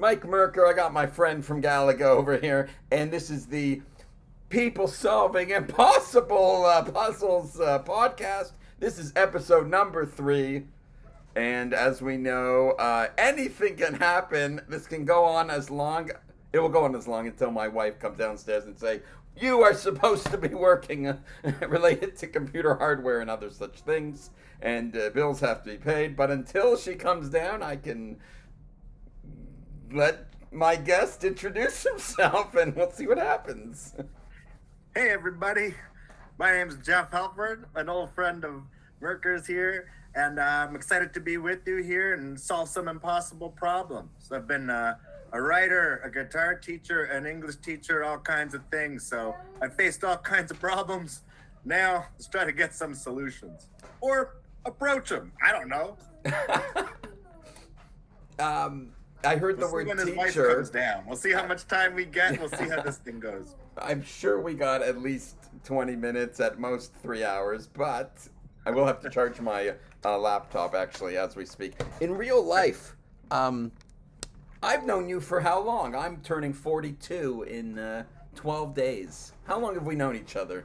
Mike Merker, I got my friend from Galaga over here, and this is the People Solving Impossible Puzzles podcast. This is episode number 3, and as we know, anything can happen. This can go on as long. It will go on as long until my wife comes downstairs and say, "You are supposed to be working related to computer hardware and other such things, and bills have to be paid." But until she comes down, I can let my guest introduce himself and we'll see what happens. Hey everybody, my name is Jeff Halperin, an old friend of Merker's here, and I'm excited to be with you here and solve some impossible problems. I've been a writer, a guitar teacher, an English teacher, all kinds of things, so I've faced all kinds of problems. Now, let's try to get some solutions. Or approach them, I don't know. I heard We'll the see word when his wife teacher. comes down. We'll see how much time we get. We'll see how this thing goes. I'm sure we got at least 20 minutes, at most 3 hours, but I will have to charge my laptop actually as we speak. In real life, I've known you for how long? I'm turning 42 in 12 days. How long have we known each other?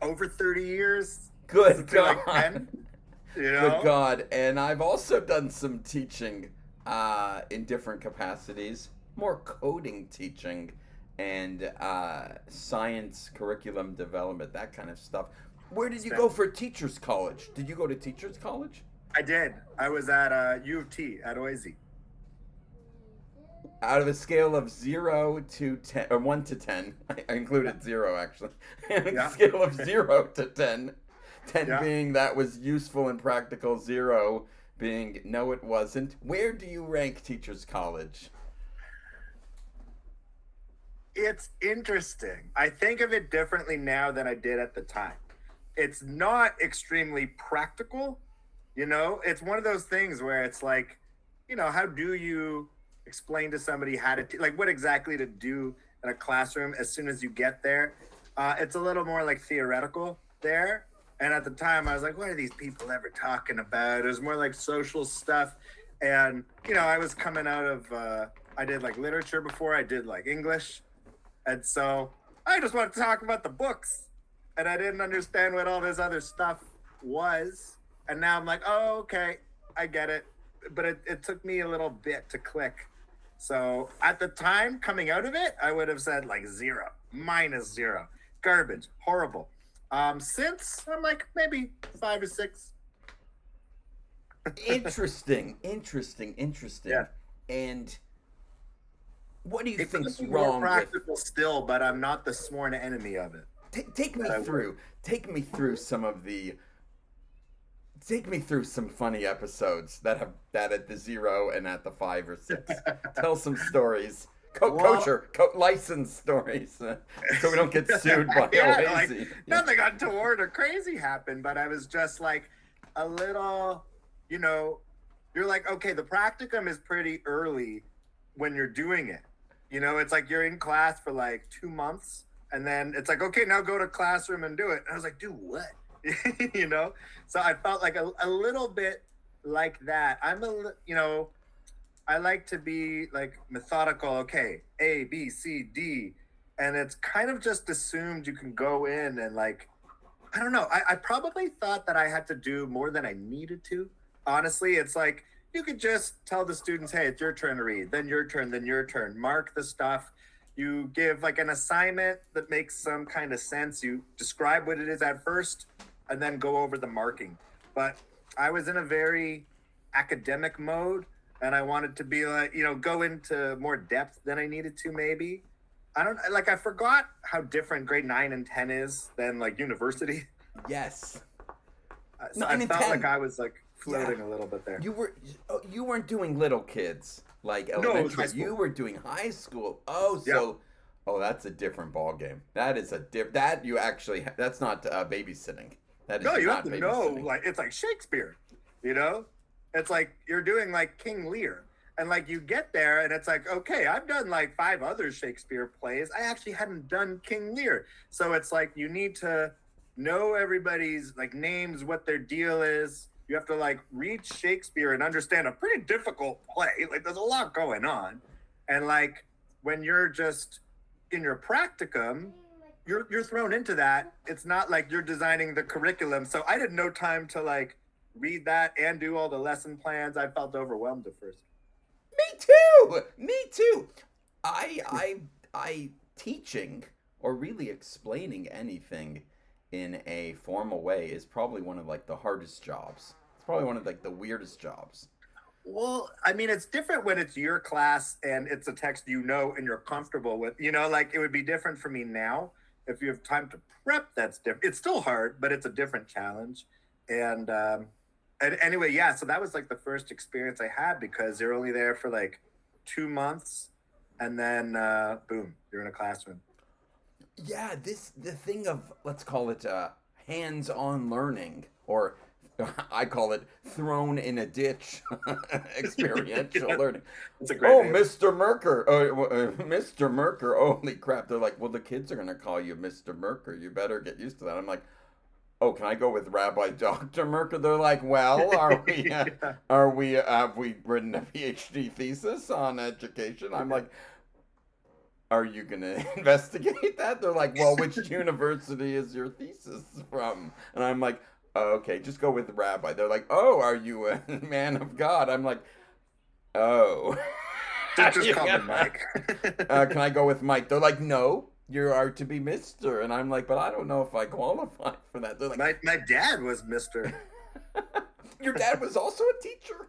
Over 30 years. Good God. Like 10, you know? Good God. And I've also done some teaching in different capacities, more coding teaching and science curriculum development, that kind of stuff. Where did you go for teachers college? Did you go to teachers college? I did. I was at U of T at Oise. Out of a scale of 0 to 10, or 1 to 10, I included 0 actually. A scale of 0 to 10, 10 being that was useful and practical, 0 being no it wasn't. Where do you rank teachers college? It's interesting. I think of it differently now than I did at the time. It's not extremely practical, you know? It's one of those things where it's like, you know, how do you explain to somebody how to, like what exactly to do in a classroom as soon as you get there? It's a little more like theoretical there. And at the time I was like, what are these people ever talking about? It was more like social stuff. And, you know, I was coming out of, I did like literature before, I did like English. And so I just wanted to talk about the books, and I didn't understand what all this other stuff was. And now I'm like, oh, okay, I get it. But it took me a little bit to click. So at the time coming out of it, I would have said like 0, -0, garbage, horrible. Since I'm like maybe 5 or 6. Interesting. Yeah. And what do you It think's could be wrong more practical still, but I'm not the sworn enemy of it. Take me through some funny episodes that at the 0 and at the 5 or 6. Tell some stories. License stories, so we don't get sued by Oasis. Nothing untoward or crazy happened, but I was just like a little, you know, you're like, okay, the practicum is pretty early when you're doing it. You know, it's like you're in class for like 2 months, and then it's like, okay, now go to classroom and do it. And I was like, do what? You know? So I felt like a little bit like that. You know, I like to be like methodical. Okay, A, B, C, D. And it's kind of just assumed you can go in and like, I don't know. I probably thought that I had to do more than I needed to. Honestly, it's like, you could just tell the students, hey, it's your turn to read, then your turn, then your turn. Mark the stuff. You give like an assignment that makes some kind of sense. You describe what it is at first and then go over the marking. But I was in a very academic mode, and I wanted to be like, you know, go into more depth than I needed to maybe. I forgot how different grade 9 and 10 is than like university. Yes. So I felt like I was like floating a little bit there. You weren't doing little kids like elementary. No, it was high school. You were doing high school. That's a different ball game. That is that's not babysitting. That is you not have to babysitting. know, like it's like Shakespeare, you know? It's like you're doing like King Lear. And like you get there and it's like, okay, I've done like 5 other Shakespeare plays. I actually hadn't done King Lear. So it's like you need to know everybody's like names, what their deal is. You have to like read Shakespeare and understand a pretty difficult play. Like there's a lot going on. And like when you're just in your practicum, you're thrown into that. It's not like you're designing the curriculum. So I had no time to like read that and do all the lesson plans. I felt overwhelmed at first. Me too. Me too. I teaching or really explaining anything in a formal way is probably one of like the hardest jobs. It's probably one of like the weirdest jobs. Well, I mean, it's different when it's your class and it's a text you know and you're comfortable with. You know, like it would be different for me now. If you have time to prep, that's different. It's still hard, but it's a different challenge. And anyway, yeah. So that was like the first experience I had because you're only there for like 2 months, and then boom, you're in a classroom. Yeah, this the thing of let's call it hands-on learning, or I call it thrown in a ditch experiential Yeah, learning. it's a great Oh, name. Mr. Merker, Mr. Merker, holy crap! They're like, well, the kids are gonna call you Mr. Merker. You better get used to that. I'm like, oh, can I go with Rabbi Doctor Merker? They're like, well, Yeah. have we written a PhD thesis on education? I'm like, are you gonna investigate that? They're like, well, which university is your thesis from? And I'm like, oh, okay, just go with the rabbi. They're like, oh, are you a man of God? I'm like, oh. Just call me Mike. Can I go with Mike? They're like, no, you are to be Mister. And I'm like, but I don't know if I qualify for that. They're like, My dad was Mister. your dad was also a teacher?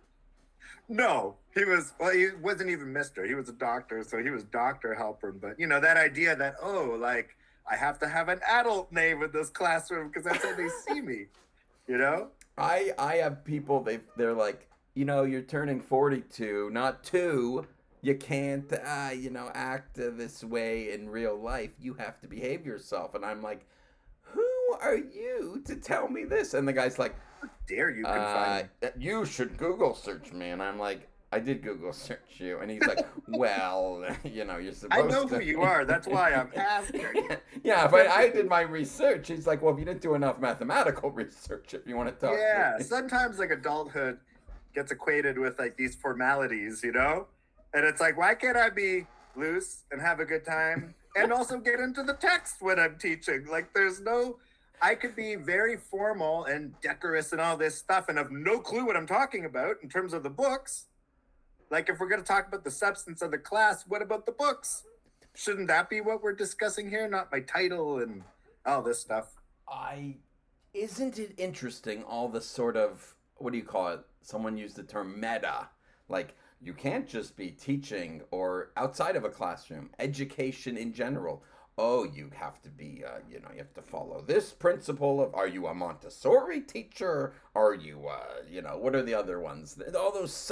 No, he was, well, he wasn't even Mister. He was a doctor, so he was Dr. Halperin. But, you know, that idea that, oh, like, I have to have an adult name in this classroom because that's how they see me, you know? I have people they're like, you're turning 42, not 2. You can't act this way in real life. You have to behave yourself. And I'm like, who are you to tell me this? And the guy's like, How dare you confine me? you should Google search me. And I'm like, I did Google search you. And he's like, well, you're I supposed know to. who you are. That's why I'm asking. Yeah, but I did my research. He's like, well, if you didn't do enough mathematical research, if you want to talk Yeah, to me. sometimes like adulthood gets equated with like these formalities, you know? And it's like, why can't I be loose and have a good time and also get into the text when I'm teaching? Like, I could be very formal and decorous and all this stuff and have no clue what I'm talking about in terms of the books. Like, if we're going to talk about the substance of the class, what about the books? Shouldn't that be what we're discussing here? Not my title and all this stuff. I Isn't it interesting all the sort of, what do you call it? Someone used the term meta. Like, you can't just be teaching or outside of a classroom, education in general. Oh, you have to be, you have to follow this principle of, are you a Montessori teacher? Are you, what are the other ones? All those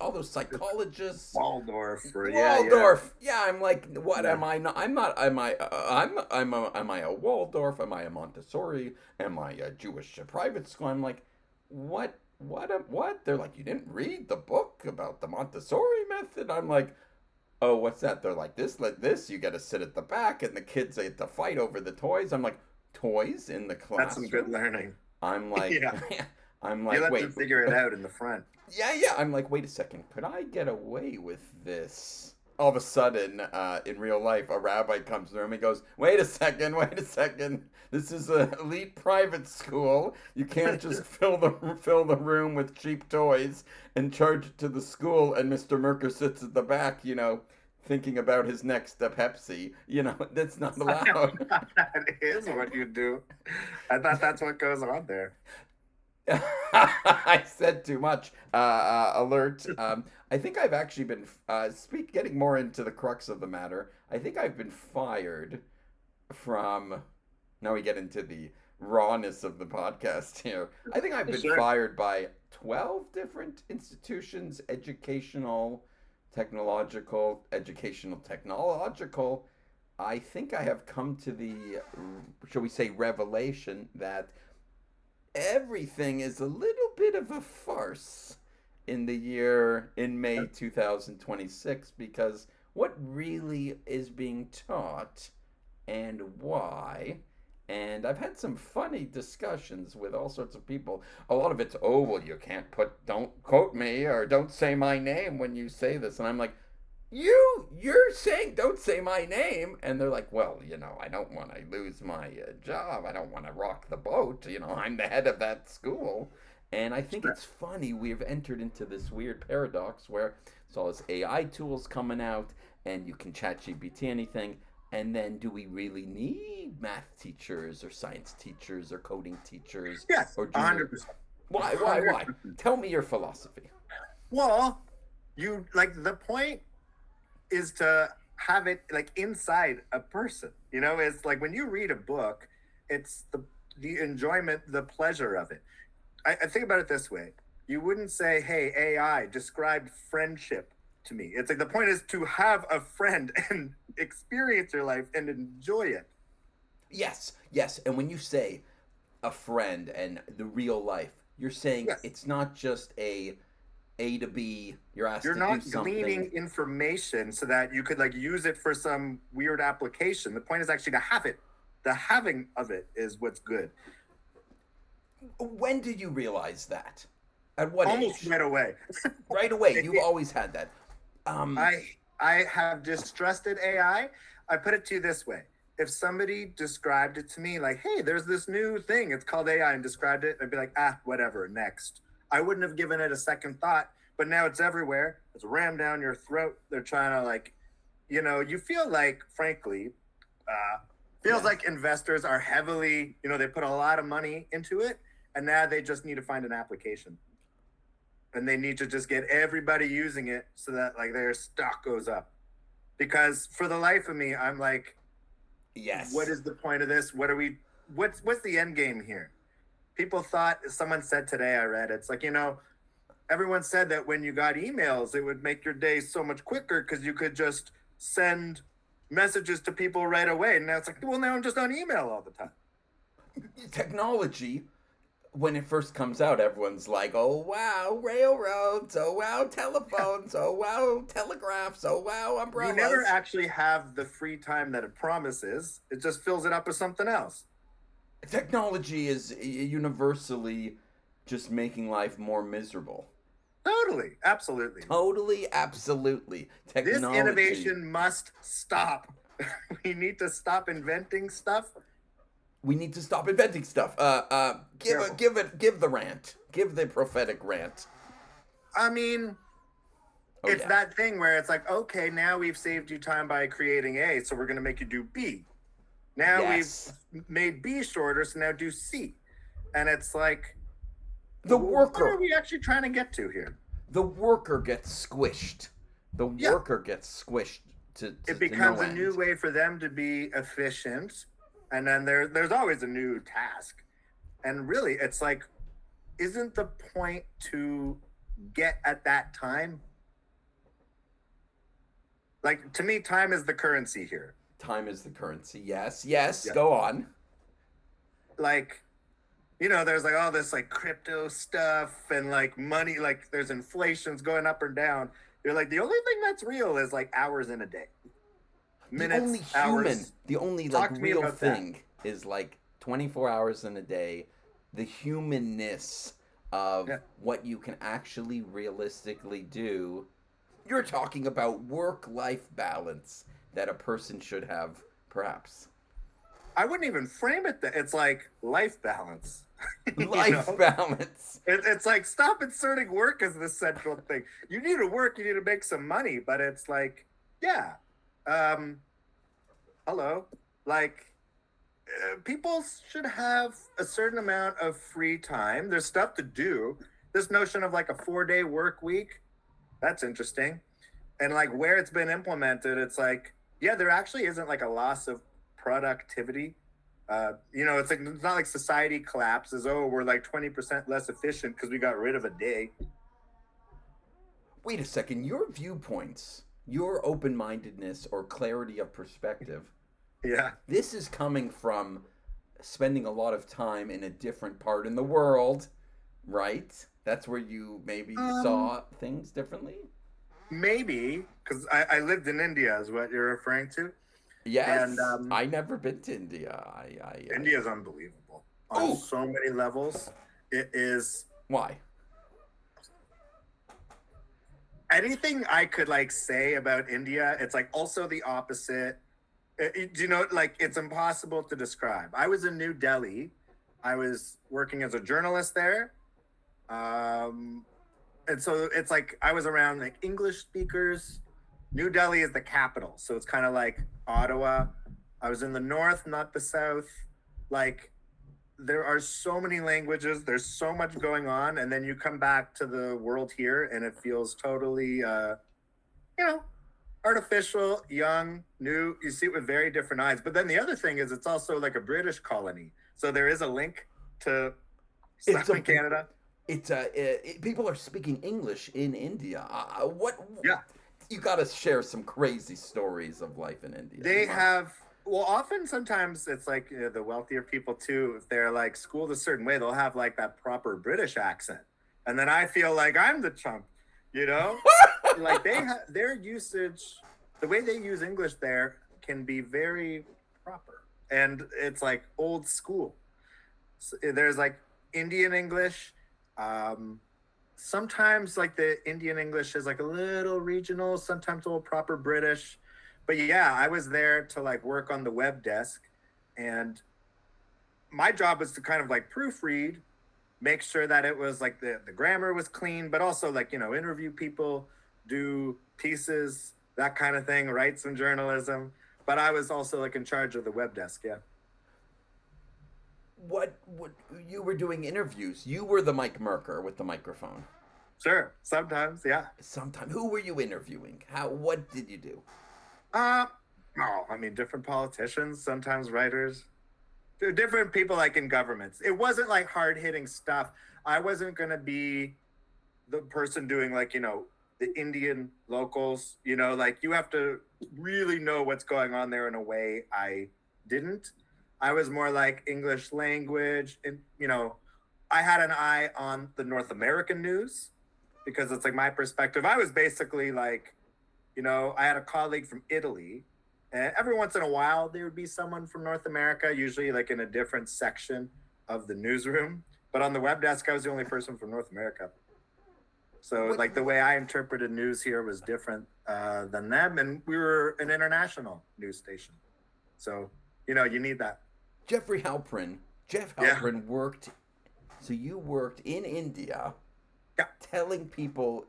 all those psychologists. Waldorf. Waldorf. Yeah, I'm like, what Yeah. am I? Not, I'm not. Am I a Waldorf? Am I a Montessori? Am I a Jewish private school? I'm like, what? What? They're like, you didn't read the book about the Montessori method. I'm like, oh, what's that? They're like, this. You got to sit at the back, and the kids they have to fight over the toys. I'm like, toys in the That's some good classroom. learning. I'm like, Yeah. I'm You like, let wait. them figure it out in the front. Yeah. I'm like, wait a second. Could I get away with this? All of a sudden, in real life, a rabbi comes to the room and goes, wait a second. This is an elite private school. You can't just fill the room with cheap toys and charge it to the school. And Mr. Merker sits at the back, thinking about his next Pepsi. That's not allowed. That is what you do. I thought that's what goes on there. I said too much. Alert. I think I've actually been getting more into the crux of the matter. I think I've been fired from. Now we get into the rawness of the podcast here. I think I've been Sure. fired by 12 different institutions, educational, technological. I think I have come to the, shall we say, revelation that everything is a little bit of a farce in May 2026, because what really is being taught and why. And I've had some funny discussions with all sorts of people. A lot of it's, oh, well, don't quote me or don't say my name when you say this. And I'm like, you're saying don't say my name, and they're like, well, I don't want to lose my job. I don't want to rock the boat. I'm the head of that school. And I think Sure. it's funny we've entered into this weird paradox where it's all this AI tools coming out, and you can chat GPT anything. And then, do we really need math teachers or science teachers or coding teachers Yes, or junior? 100%. Why? 100%. Tell me your philosophy. Well, you like the point is to have it like inside a person. It's like when you read a book, it's the enjoyment, the pleasure of it. I think about it this way. You wouldn't say, hey, AI, describe friendship to me. It's like the point is to have a friend and experience your life and enjoy it. Yes, yes. And when you say a friend and the real life, you're saying Yes. it's not just A to B. You're asked You're to do not gleaning something. information so that you could like use it for some weird application. The point is actually to have it. The having of it is what's good. When did you realize that? At what Almost age? right away. Right away. You've always had that. Um, I have distrusted AI. I put it to you this way. If somebody described it to me like, hey, there's this new thing, it's called AI, and described it, I'd be like, whatever, next. I wouldn't have given it a second thought, but now it's everywhere. It's rammed down your throat. They're trying to like, you feel like, frankly, feels yeah. like investors are heavily, they put a lot of money into it, and now they just need to find an application. And they need to just get everybody using it so that like their stock goes up. Because for the life of me, I'm like, what Yes. is the point of this? What's the end game here? People thought, someone said today, I read, it's like, everyone said that when you got emails, it would make your day so much quicker because you could just send messages to people right away. And now it's like, well, now I'm just on email all the time. Technology, when it first comes out, everyone's like, oh wow, railroads, oh wow, telephones, oh wow, telegraphs, oh wow, You never umbrellas. actually have the free time that it promises. It just fills it up with something else. Technology is universally just making life more miserable. Totally. Absolutely. Totally, absolutely. This Technology. innovation must stop. We need to stop inventing stuff. We need to stop inventing stuff. Terrible. Give the rant. Give the prophetic rant. I mean, Oh it's yeah. that thing where it's like, okay, now we've saved you time by creating A, so we're going to make you do B. Now we've Yes. made B shorter, so now do C. And it's like, The what are worker. we actually trying to get to here? The worker gets squished. The Yeah, worker gets squished it to no becomes a new end. way for them to be efficient. And then there's always a new task. And really, it's like, isn't the point to get at that time? Like, to me, time is the currency here. Time is the currency. Yes. Yes. Yeah. Go on. Like, there's like all this like crypto stuff and like money, like there's inflation's going up or down. You're like, the only thing that's real is like hours in a day, The only minutes, human, hours. the only like Talk to me real about that. thing is like 24 hours in a day. The humanness of Yeah. what you can actually realistically do. You're talking about work-life balance that a person should have, perhaps. I wouldn't even frame it that it's like life balance. you Life know, balance. it's like stop inserting work as the central thing. You need to work, you need to make some money, but it's like, yeah, um, hello, like people should have a certain amount of free time. There's stuff to do. This notion of like a 4-day work week, that's interesting. And like where it's been implemented, it's like, yeah, there actually isn't like a loss of productivity. It's like it's not like society collapses. Oh, we're like 20% less efficient because we got rid of a day. Wait a second. Your viewpoints, your open-mindedness or clarity of perspective, Yeah. this is coming from spending a lot of time in a different part in the world, right? That's where you maybe Um, saw things differently. Maybe because I lived in India, is what you're referring to, and Yes, I never been to India. India is unbelievable on Oh, so many levels. It is why? anything I could like say about India, it's like also the opposite. Do you know, like it's impossible to describe. I was in New Delhi. I was working as a journalist there. Um, and so it's like I was around like English speakers. New Delhi is the capital, so it's kind of like Ottawa. I was in the north, not the south. Like there are so many languages, there's so much going on, and then you come back to the world here and it feels totally you know, artificial, young, new. You see it with very different eyes. But then the other thing is it's also like a British colony. So there is a link to stuff in Canada. People are speaking English in India. What? Yeah. You got to share some crazy stories of life in India. They have, well, often sometimes it's like the wealthier people too, if they're like schooled a certain way, they'll have like that proper British accent. And then I feel like I'm the chump, you know? Like they have their usage, the way they use English there can be very proper. And it's like old school. So there's like Indian English. Sometimes like the Indian English is like a little regional, sometimes a little proper British. But yeah, I was there to like work on the web desk, and my job was to kind of like proofread, make sure that it was like the grammar was clean, but also like, you know, interview people, do pieces, that kind of thing, write some journalism. But I was also like in charge of the web desk, yeah. What you were doing interviews? You were the Mike Merker with the microphone. Sure, sometimes, yeah. Sometimes. Who were you interviewing? What did you do? Oh, I mean, different politicians, sometimes writers, different people like in governments. It wasn't like hard hitting stuff. I wasn't going to be the person doing like, you know, the Indian locals, you know, like you have to really know what's going on there in a way I didn't. I was more like English language, and, you know, I had an eye on the North American news because it's like my perspective. I was basically like, you know, I had a colleague from Italy, and every once in a while there would be someone from North America, usually like in a different section of the newsroom. But on the web desk, I was the only person from North America. So like the way I interpreted news here was different than them. And we were an international news station. So, you know, you need that. Jeff Halperin worked, so you worked in India, telling people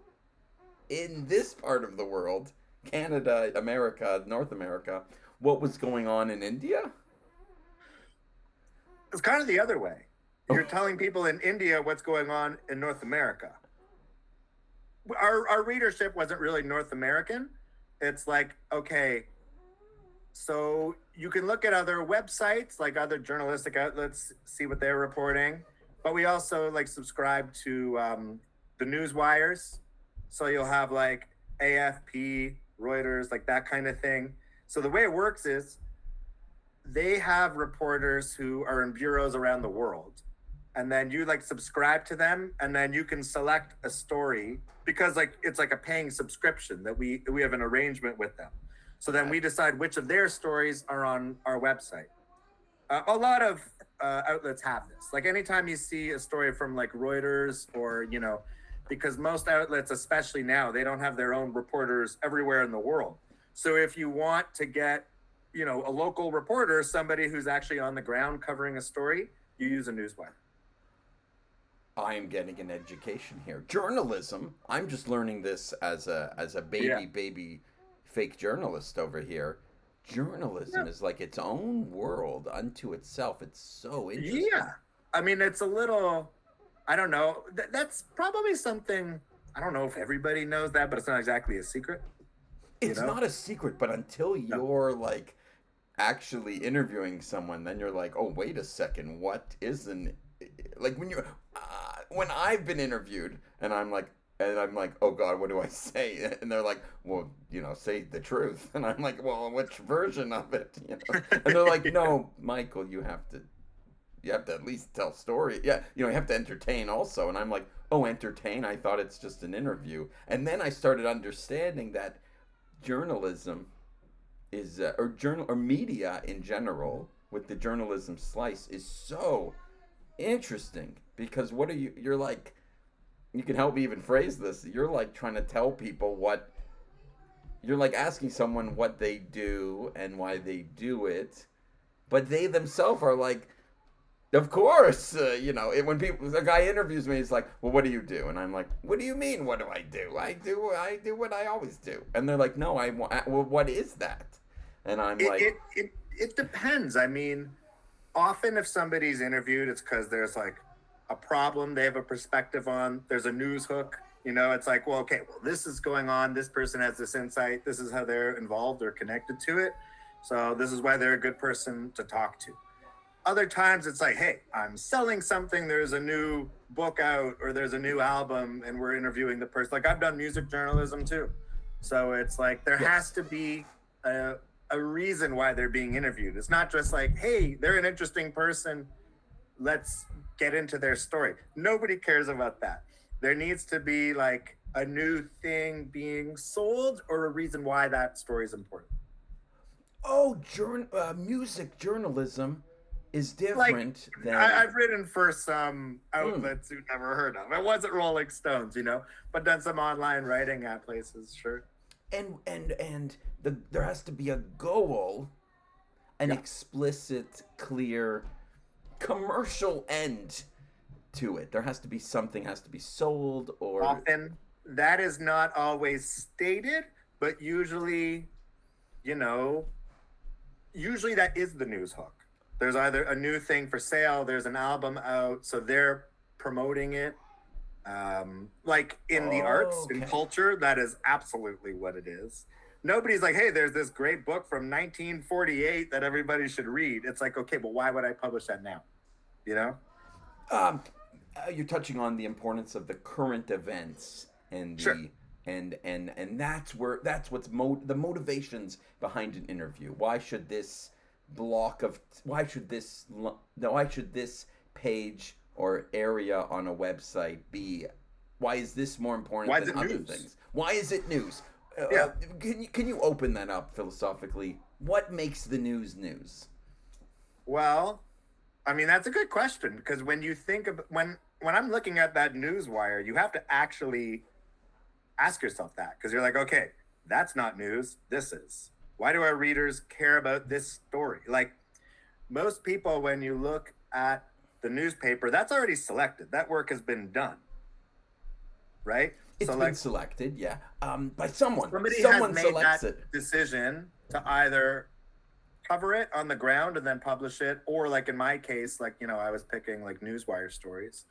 in this part of the world, Canada, America, North America, what was going on in India? It's kind of the other way. You're telling people in India what's going on in North America. Our readership wasn't really North American. It's like, okay, so you can look at other websites, like other journalistic outlets, see what they're reporting. But we also like subscribe to the news wires. So you'll have like AFP, Reuters, like that kind of thing. So the way it works is they have reporters who are in bureaus around the world. And then you like subscribe to them, and then you can select a story because like it's like a paying subscription that we have an arrangement with them. So then we decide which of their stories are on our website. A lot of outlets have this. Like anytime you see a story from like Reuters or, you know, because most outlets, especially now, they don't have their own reporters everywhere in the world. So if you want to get, you know, a local reporter, somebody who's actually on the ground covering a story, you use a newswire. I am getting an education here. Journalism. I'm just learning this as a baby fake journalist over here. Journalism is like its own world unto itself. It's so interesting. Yeah. I mean, it's a little, I don't know. That's probably something, I don't know if everybody knows that, but it's not exactly a secret. It's not a secret, but until you're like actually interviewing someone, then you're like, oh, wait a second. What is like when I've been interviewed and I'm like, oh God, what do I say? And they're like, well, you know, say the truth. And I'm like, well, which version of it? You know? And they're like, no, Michael, you have to at least tell story. Yeah, you know, you have to entertain also. And I'm like, oh, entertain? I thought it's just an interview. And then I started understanding that journalism is or media in general with the journalism slice is so interesting because you're like, you can help me even phrase this. You're like trying to tell people what you're like asking someone what they do and why they do it, but they themselves are like, of course, when people a guy interviews me, he's like, "Well, what do you do?" And I'm like, "What do you mean? What do I do? I do what I always do." And they're like, "No, well, what is that?" And I'm It like, it depends. I mean, often if somebody's interviewed, it's because there's like a problem they have a perspective on. There's a news hook. It's like, well, okay, well, this is going on. This person has this insight. This is how they're involved or connected to it. So this is why they're a good person to talk to. Other times it's like, hey, I'm selling something. There's a new book out or there's a new album and we're interviewing the person. Like I've done music journalism too. So it's like there has to be a reason why they're being interviewed. It's not just like, hey, they're an interesting person. Let's get into their story. Nobody cares about that. There needs to be like a new thing being sold or a reason why that story is important. "Oh, music journalism is Like different than." I've written for some outlets you've never heard of. It wasn't Rolling Stones, but done some online writing at places, sure. And there has to be a goal, an explicit, clear commercial end to it. There has to be something has to be sold, or Often that is not always stated, but usually, usually that is the news hook. There's either a new thing for sale, there's an album out, so they're promoting it. Like in the arts and culture, that is absolutely what it is. Nobody's like, hey, there's this great book from 1948 that everybody should read. It's like, okay, but why would I publish that now? You're touching on the importance of the current events and Sure. and that's what's the motivations behind an interview. Why should this page or area on a website be? Why is this more important Why is than it other news? things? Why is it news? Yeah. Can you open that up philosophically? What makes the news news? Well, I mean, that's a good question because when you think of when I'm looking at that news wire, you have to actually ask yourself that because you're like, okay, that's not news. This is. Why do our readers care about this story? Like most people, when you look at the newspaper, that's already selected. That work has been done, right? It's been selected, yeah, by someone. Somebody Someone has made selects that it. decision to either cover it on the ground and then publish it, or like in my case, like I was picking like newswire stories,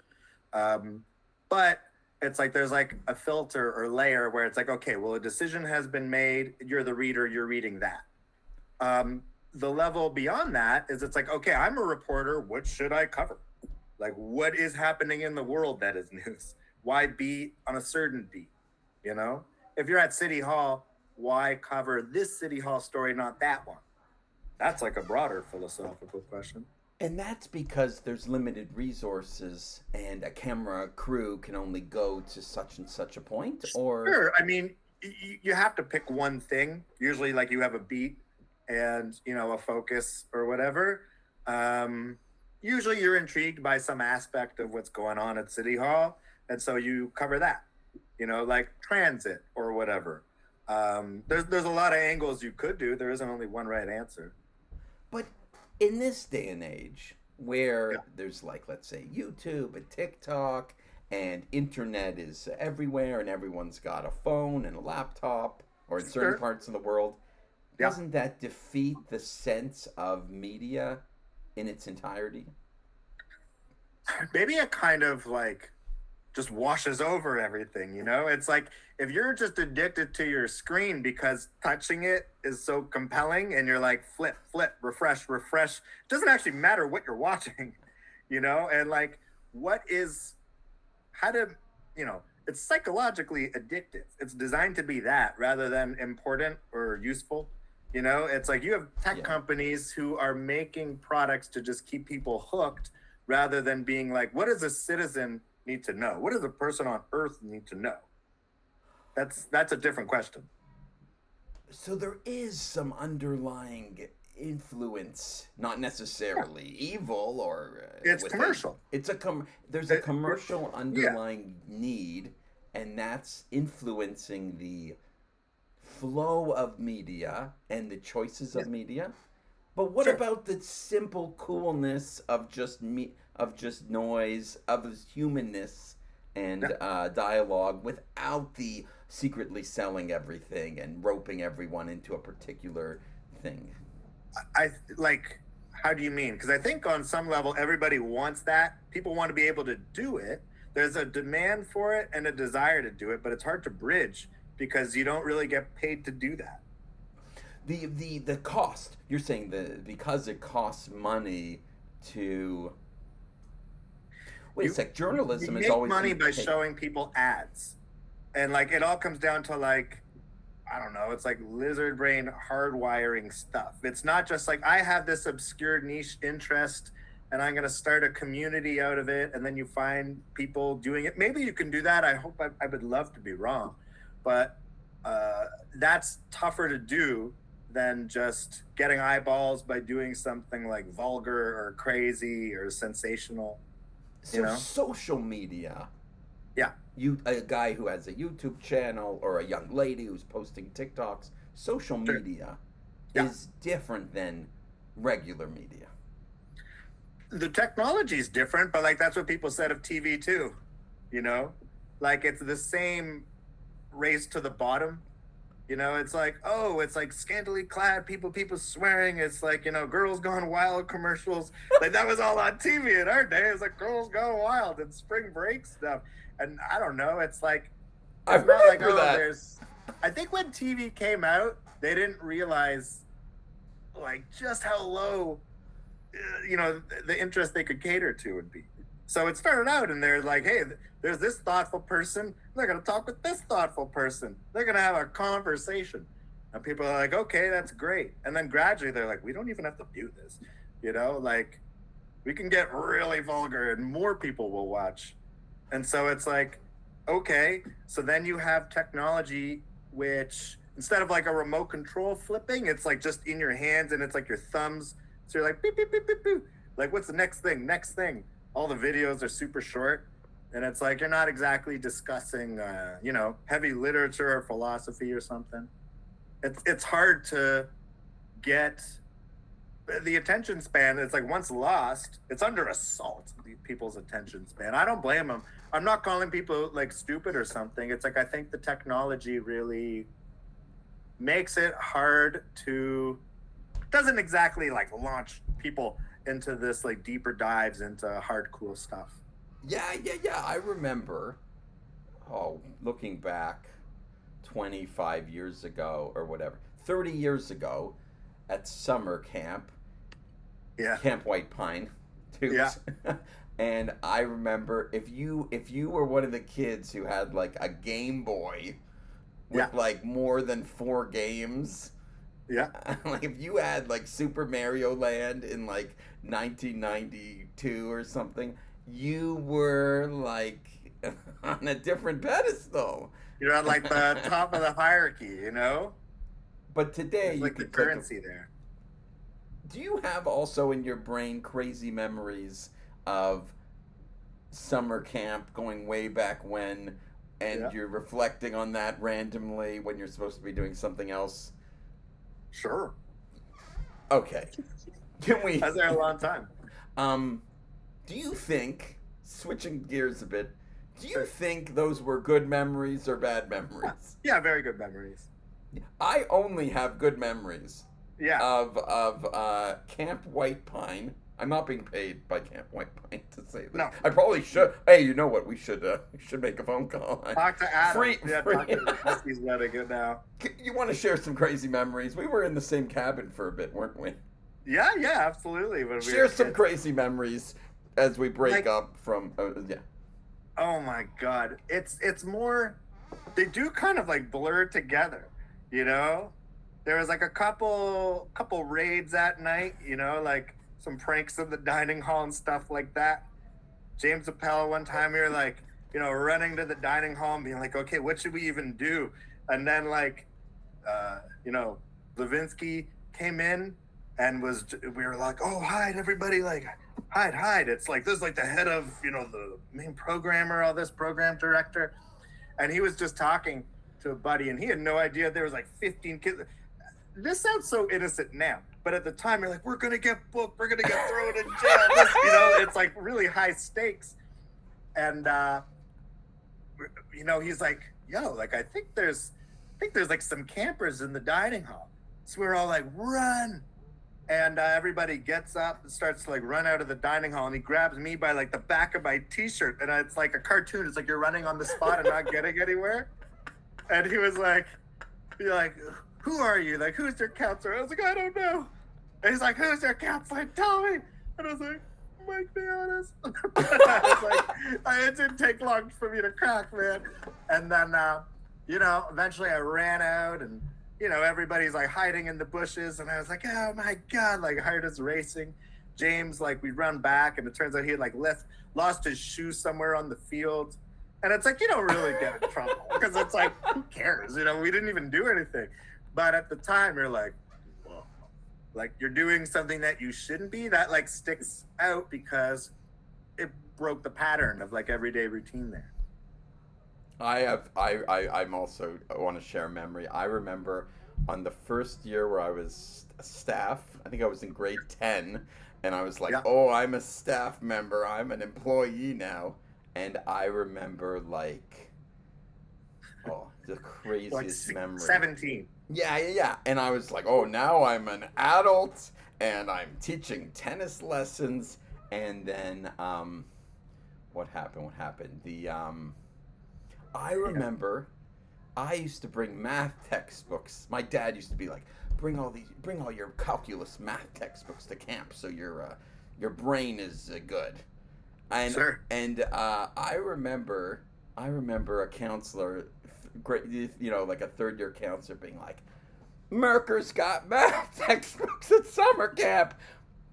but it's like there's like a filter or layer where it's like, okay, well, a decision has been made. You're the reader. You're reading that. The level beyond that is it's like, okay, I'm a reporter. What should I cover? Like, what is happening in the world that is news? Why be on a certain beat? If you're at City Hall, why cover this City Hall story, not that one? That's like a broader philosophical question. And that's because there's limited resources and a camera crew can only go to such and such a point, or Sure. I mean, you have to pick one thing. Usually, like you have a beat and a focus or whatever. Usually, you're intrigued by some aspect of what's going on at City Hall, and so you cover that. Like transit or whatever. There's a lot of angles you could do. There isn't only one right answer. But in this day and age where there's like, let's say, YouTube and TikTok and internet is everywhere and everyone's got a phone and a laptop, or in certain parts of the world, doesn't that defeat the sense of media in its entirety? Maybe it kind of like just washes over everything, It's like if you're just addicted to your screen because touching it is so compelling and you're like flip, refresh, it doesn't actually matter what you're watching, and like it's psychologically addictive. It's designed to be that rather than important or useful. It's like you have tech companies who are making products to just keep people hooked rather than being like, what does a citizen need to know? What does a person on Earth need to know? That's a different question. So there is some underlying influence, not necessarily evil or It's commercial. It's there's a commercial yeah. underlying need, and that's influencing the flow of media and the choices of media. But what Sure. about the simple coolness of of just noise, of his humanness and dialogue, without the secretly selling everything and roping everyone into a particular thing? I like, how do you mean? Because I think on some level everybody wants that. People want to be able to do it. There's a demand for it and a desire to do it, but it's hard to bridge because you don't really get paid to do that. The cost, you're saying, because it costs money to wait a sec, journalism you is make always money by paid. showing people ads, and like it all comes down to like, I don't know, it's like lizard brain hardwiring stuff. It's not just like I have this obscure niche interest and I'm going to start a community out of it, and then you find people doing it. Maybe you can do that. I would love to be wrong, but that's tougher to do than just getting eyeballs by doing something like vulgar or crazy or sensational. So social media, Yeah. a guy who has a YouTube channel or a young lady who's posting TikToks, social Sure. media Yeah. is different than regular media. The technology is different, but like that's what people said of TV too, like it's the same race to the bottom. It's like, oh, it's like scantily clad people swearing. It's like, Girls Gone Wild commercials. Like that was all on TV in our day. It's like Girls Gone Wild and spring break stuff. And I don't know. It's like, I it's not like, remember that. I think when TV came out, they didn't realize like just how low, the interest they could cater to would be. So it started out and they're like, hey, there's this thoughtful person. They're going to talk with this thoughtful person. They're going to have a conversation. And people are like, okay, that's great. And then gradually they're like, we don't even have to do this. Like we can get really vulgar and more people will watch. And so it's like, okay, so then you have technology, which instead of like a remote control flipping, it's like just in your hands and it's like your thumbs. So you're like, beep, beep, beep, beep, beep. Like, what's the next thing? Next thing. All the videos are super short. And it's like, you're not exactly discussing, heavy literature or philosophy or something. It's hard to get the attention span. It's like once lost, it's under assault, people's attention span. I don't blame them. I'm not calling people like stupid or something. It's like, I think the technology really makes it hard to, doesn't exactly like launch people into this like deeper dives into hard, cool stuff. Yeah. I remember, looking back 25 years ago or whatever, 30 years ago at summer camp, Camp White Pine, too. Yeah. And I remember if you were one of the kids who had like a Game Boy with like more than 4 games, like if you had like Super Mario Land in like 1992 or something, you were like on a different pedestal. You're on like the top of the hierarchy, But today, it's like the currency there. Do you have also in your brain crazy memories of summer camp going way back when, and you're reflecting on that randomly when you're supposed to be doing something else? Sure. Okay. Can we? I was there a long time. Do you think, switching gears a bit, do you think those were good memories or bad memories? Yeah, very good memories. I only have good memories. Yeah. Of Camp White Pine. I'm not being paid by Camp White Pine to say this. No. I probably should. Hey, you know what? We should make a phone call. Talk to Adam. Free. Talk to he's letting it now. You want to share some crazy memories? We were in the same cabin for a bit, weren't we? Yeah, absolutely. Share some crazy memories as we break up from. Oh my God, it's more. They do kind of like blur together, There was like a couple raids at night, like some pranks in the dining hall and stuff like that. James Appel, one time we were like, running to the dining hall and being like, okay, what should we even do? And then like, Levinsky came in and we were like, oh, hide, everybody, like hide. It's like, this is like the head of, the main programmer, all this program director. And he was just talking to a buddy, and he had no idea there was like 15 kids. This sounds so innocent now, but at the time you're like, we're going to get booked. We're going to get thrown in jail. It's like really high stakes. And, he's like, yo, like, I think there's like some campers in the dining hall. So we're all like, run. And everybody gets up and starts to like run out of the dining hall, and he grabs me by like the back of my t-shirt, and it's like a cartoon. It's like you're running on the spot and not getting anywhere. And he was like, who are you? Like, who's your counselor? I was like, I don't know. And he's like, who's your counselor? Tell me. And I was like, Mike, be honest. I was like, it didn't take long for me to crack, man. And then, eventually I ran out, and everybody's like hiding in the bushes, and I was like, oh my God, like heart is racing. James, like, we run back, and it turns out he had like lost his shoe somewhere on the field. And it's like, you don't really get in trouble because it's like, who cares? We didn't even do anything. But at the time, you're like, whoa, like you're doing something that you shouldn't be. That like sticks out because it broke the pattern of like everyday routine there. I'm also, I want to share a memory. I remember on the first year where I was a staff, I think I was in grade 10, and I was like, oh, I'm a staff member. I'm an employee now. And I remember like, the craziest memory. 17. Yeah. And I was like, oh, now I'm an adult and I'm teaching tennis lessons. And then, what happened? I remember I used to bring math textbooks. My dad used to be like, bring all your calculus math textbooks to camp so your brain is good. And sure. And I remember a counselor, like a third year counselor being like, Merker's got math textbooks at summer camp.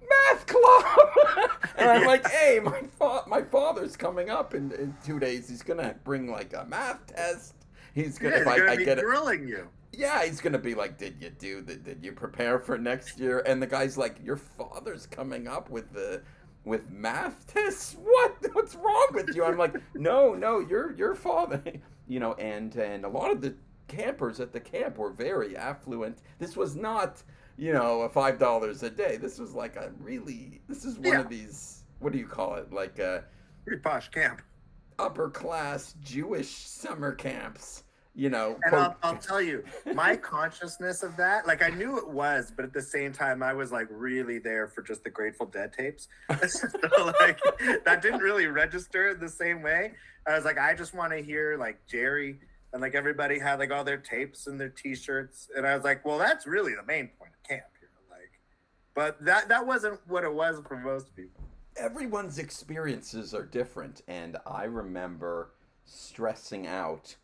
Math club. And I'm like, hey, my father's coming up in 2 days. He's gonna bring like a math test. He's gonna be grilling you. Yeah, he's gonna be like, did you prepare for next year? And the guy's like, your father's coming up with math tests? What's wrong with you? I'm like, no, your father. And a lot of the campers at the camp were very affluent. This was not a $5 a day. This was like one of these, what do you call it? Like a pretty posh camp. Upper class Jewish summer camps, And I'll tell you, my consciousness of that, like I knew it was, but at the same time, I was like really there for just the Grateful Dead tapes. So like that didn't really register the same way. I was like, I just want to hear like Jerry, and like everybody had like all their tapes and their t-shirts. And I was like, well, that's really the main point of camp here. Like, but that wasn't what it was for most people. Everyone's experiences are different. And I remember stressing out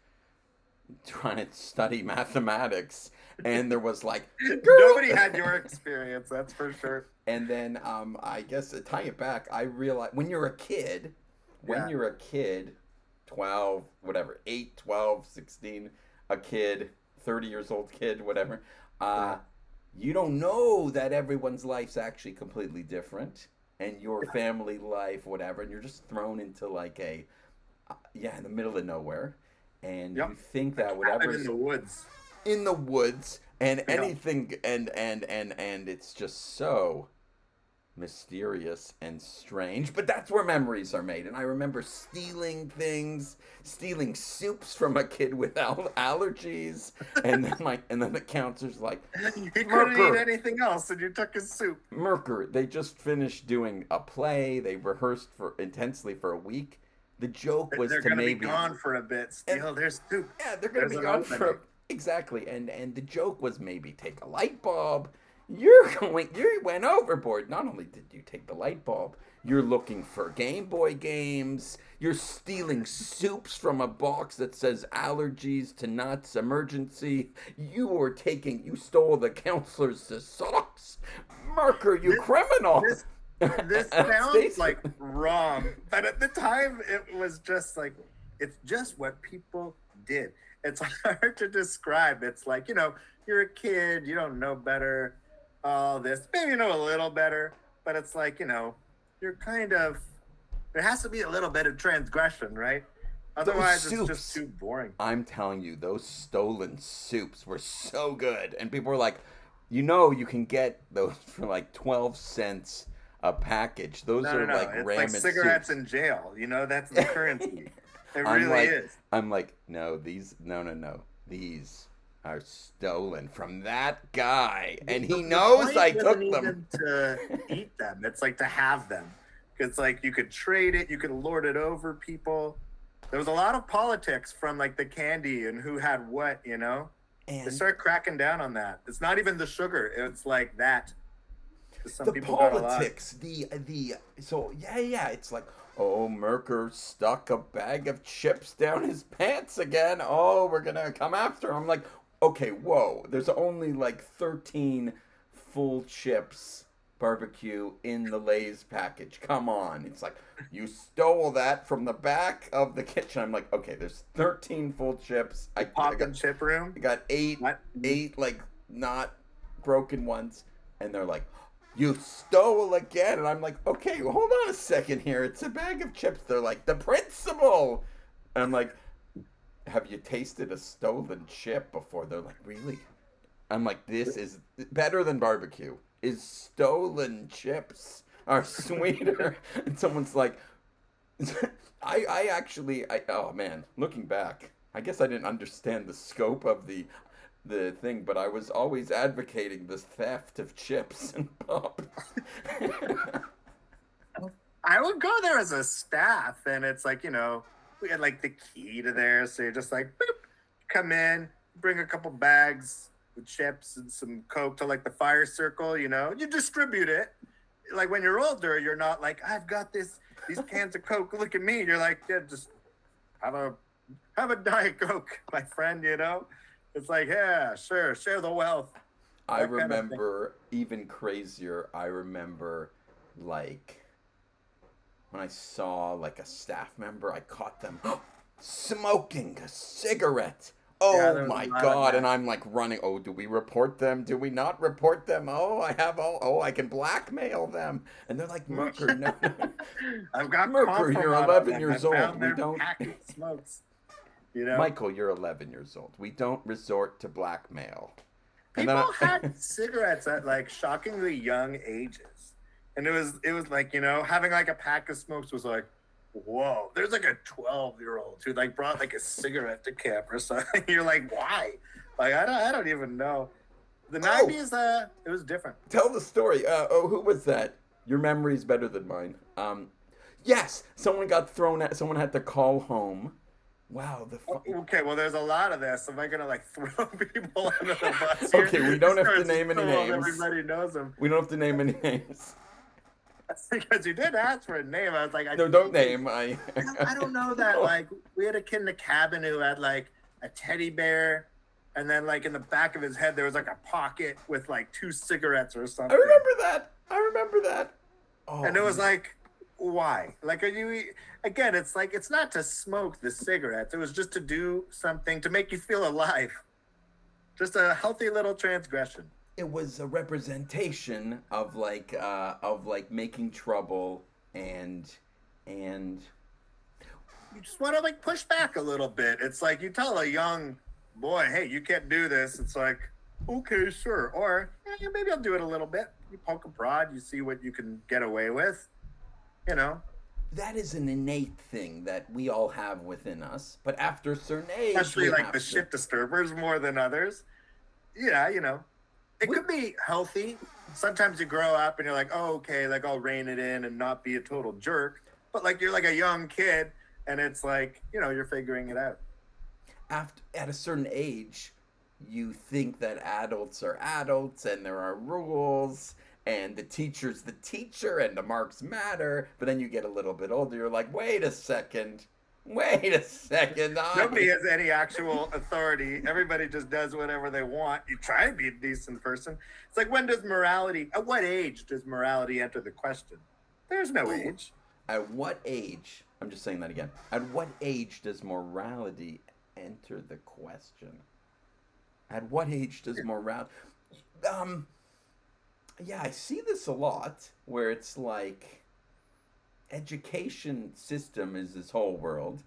trying to study mathematics. And there was like, nobody had your experience. That's for sure. And then I guess to tie it back, I realized when you're a kid, 12, whatever, 8, 12, 16, a kid, 30 years old kid, whatever, you don't know that everyone's life's actually completely different, and your family life, whatever, and you're just thrown into like in the middle of nowhere, and you think that whatever's in the woods, and anything, and it's just so mysterious and strange, but that's where memories are made. And I remember stealing soups from a kid with allergies, and then the counselor's like, he couldn't eat anything else, and you took his soup. Merker, they just finished doing a play. They rehearsed intensely for a week. The joke was they're to maybe be gone for a bit. Steal their soup. Yeah, they're gonna be gone for exactly. And the joke was maybe take a light bulb. You went overboard. Not only did you take the light bulb, you're looking for Game Boy games. You're stealing soups from a box that says allergies to nuts, emergency. You stole the counselor's socks. Merker, you criminal. This sounds like wrong, but at the time it was just like, it's just what people did. It's hard to describe. It's like, you're a kid, you don't know better. all this, maybe a little better, but it's like, you're kind of, there has to be a little bit of transgression, right? Those Otherwise, it's just soups. too boring. I'm telling you, those stolen soups were so good. And people were like, you can get those for like 12 cents a package. Those No, no, are no. like It's like ramen cigarettes soups. in jail. That's the currency. It I'm really like, is. I'm like, no, no. These are stolen from that guy. And he The knows point I isn't took them. even to eat them. It's like to have them. It's like you could trade it, you could lord it over people. There was a lot of politics from like the candy and who had what. They And start cracking down on that. It's not even the sugar. It's like that. Some the people got a lot. politics, the so yeah, it's like, oh, Merker stuck a bag of chips down his pants again. Oh, we're gonna come after him. I'm like, okay, whoa, there's only like 13 full chips barbecue in the Lay's package. Come on. It's like, you stole that from the back of the kitchen. I'm like, okay, there's 13 full chips. Pop and chip room. I got What? eight like not broken ones, and they're like, you stole again. And I'm like, okay, well, hold on a second here. It's a bag of chips. They're like, the principal. And I'm like, have you tasted a stolen chip before? They're like, really? I'm like, this is better than barbecue. Is stolen chips are sweeter. And someone's like, oh man, looking back, I guess I didn't understand the scope of the thing, but I was always advocating this theft of chips and pop. I would go there as a staff, and it's like, we had like the key to there. So you're just like, boop, come in, bring a couple bags with chips and some Coke to like the fire circle, you distribute it. Like when you're older, you're not like, I've got these cans of Coke, look at me. You're like, yeah, just have a Diet Coke, my friend, It's like, yeah, sure, share the wealth. I remember even crazier. I remember like when I saw like a staff member, I caught them smoking a cigarette. Yeah, Oh there was my a lot of God. And that. I'm like running. Oh, do we report them? Do we not report them? Oh, I can blackmail them. And they're like, Merker, no. I've got Merker, you're compromise on 11 them. years I old. found We their don't. packet of smokes. Michael, you're 11 years old. We don't resort to blackmail. And then People had cigarettes at like shockingly young ages, and it was like having like a pack of smokes was like, whoa. There's like a 12-year-old who like brought like a cigarette to camp or something. You're like, why? Like I don't even know. The '90s, it was different. Tell the story. Who was that? Your memory's better than mine. Yes, someone got thrown at. Someone had to call home. Wow. Okay, well, there's a lot of this. Am I gonna like throw people under the bus here? Okay, we don't have to name any names. Everybody knows them. We don't have to name any names. Because you did ask for a name. I was like, No, don't name. I don't know that. Like, we had a kid in the cabin who had like a teddy bear, and then like in the back of his head there was like a pocket with like 2 cigarettes or something. I remember that. Oh, And it was like, why? Like, are you? Again, it's like it's not to smoke the cigarettes. It was just to do something to make you feel alive. Just a healthy little transgression. It was a representation of like making trouble and You just want to like push back a little bit. It's like you tell a young boy, hey, you can't do this. It's like, okay, sure. Or maybe I'll do it a little bit. You poke a prod, you see what you can get away with. That is an innate thing that we all have within us. But after a certain age, Especially like the shit disturbers more than others. Yeah, It could be healthy. Sometimes you grow up and you're like, oh, okay, like I'll rein it in and not be a total jerk. But like you're like a young kid and it's like, you're figuring it out. At a certain age, you think that adults are adults and there are rules and the teacher's the teacher and the marks matter. But then you get a little bit older, you're like, wait a second. Nobody has any actual authority. Everybody just does whatever they want. You try to be a decent person. It's like, at what age does morality enter the question? There's no age. At what age, I'm just saying that again, at what age does morality enter the question? At what age does morality... Yeah, I see this a lot where it's like education system is this whole world.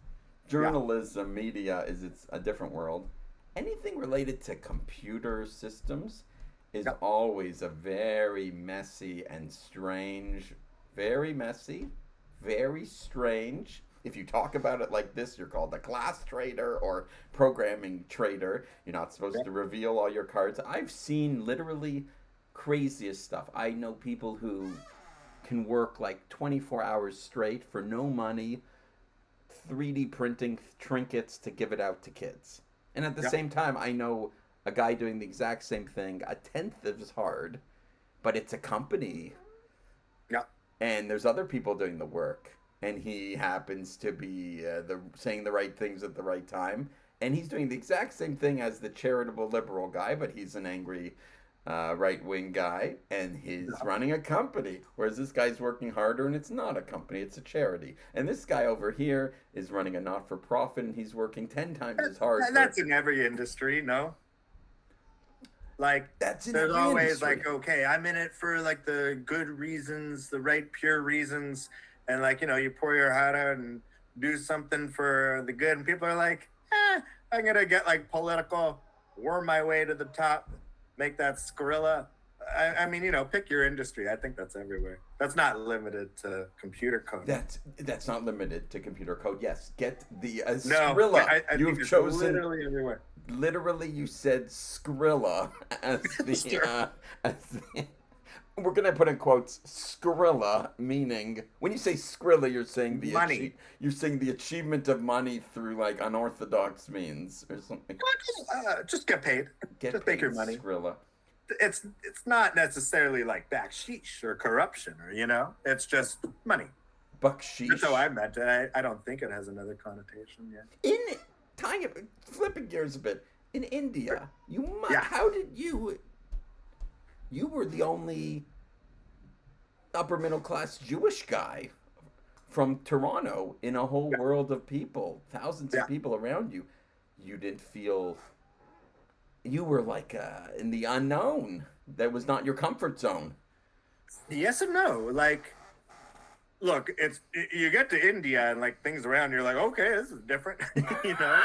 Yeah, Journalism, media is it's a different world. Anything related to computer systems is yeah, always a very messy and strange, very messy, very strange. If you talk about it like this, you're called a class trader or programming trader. You're not supposed yeah, to reveal all your cards. I've seen literally craziest stuff. I know people who can work like 24 hours straight for no money, 3D printing trinkets to give it out to kids. And at the yeah, same time, I know a guy doing the exact same thing, a tenth as hard, but it's a company yeah. and there's other people doing the work. And he happens to be saying the right things at the right time. And he's doing the exact same thing as the charitable liberal guy, but he's an angry right wing guy, and he's Yeah. running a company. Whereas this guy's working harder, and it's not a company; it's a charity. And this guy over here is running a not for profit, and he's working 10 times as hard And for. that's in every industry, no? Like, That's in there's every always industry. like, okay, I'm in it for like the good reasons, the right pure reasons, and like, you pour your heart out and do something for the good, and people are like, I'm gonna get like political, worm my way to the top, make that Skrilla. I mean, pick your industry. I think that's everywhere. That's not limited to computer coding. That's not limited to computer code. Yes, get the No, Skrilla. I You think have it's chosen. literally everywhere. Literally, you said Skrilla as the Sure. as the, we're gonna put in quotes Skrilla, meaning when you say Skrilla, you're saying Money. you're saying the achievement of money through like unorthodox means or something. Just get paid. Get Just make paid your money. Skrilla. It's not necessarily like backsheesh or corruption or it's just money. That's how Bucksheesh. I meant it. I don't think it has another connotation yet. In tying it, flipping gears a bit. In India, Yeah, how did you were the only upper middle class Jewish guy from Toronto in a whole yeah, world of people, thousands of yeah. people around you. You didn't feel you were like in the unknown. That was not your comfort zone. Yes and no. Like, look, you get to India and like things around, you're like, okay, this is different. you know,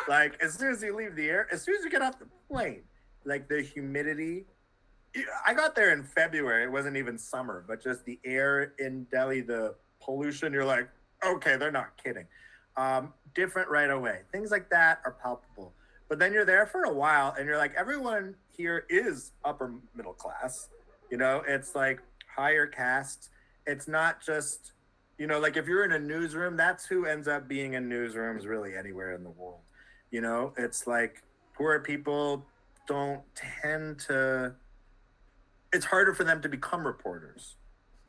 like as soon as you leave the air, as soon as you get off the plane, like the humidity. I got there in February. It wasn't even summer, but just the air in Delhi, the pollution. You're like, okay, they're not kidding. Different right away. Things like that are palpable. But then you're there for a while, and you're like, everyone here is upper middle class. It's like higher caste. It's not just, like if you're in a newsroom, that's who ends up being in newsrooms really anywhere in the world. It's like poor people don't tend to, it's harder for them to become reporters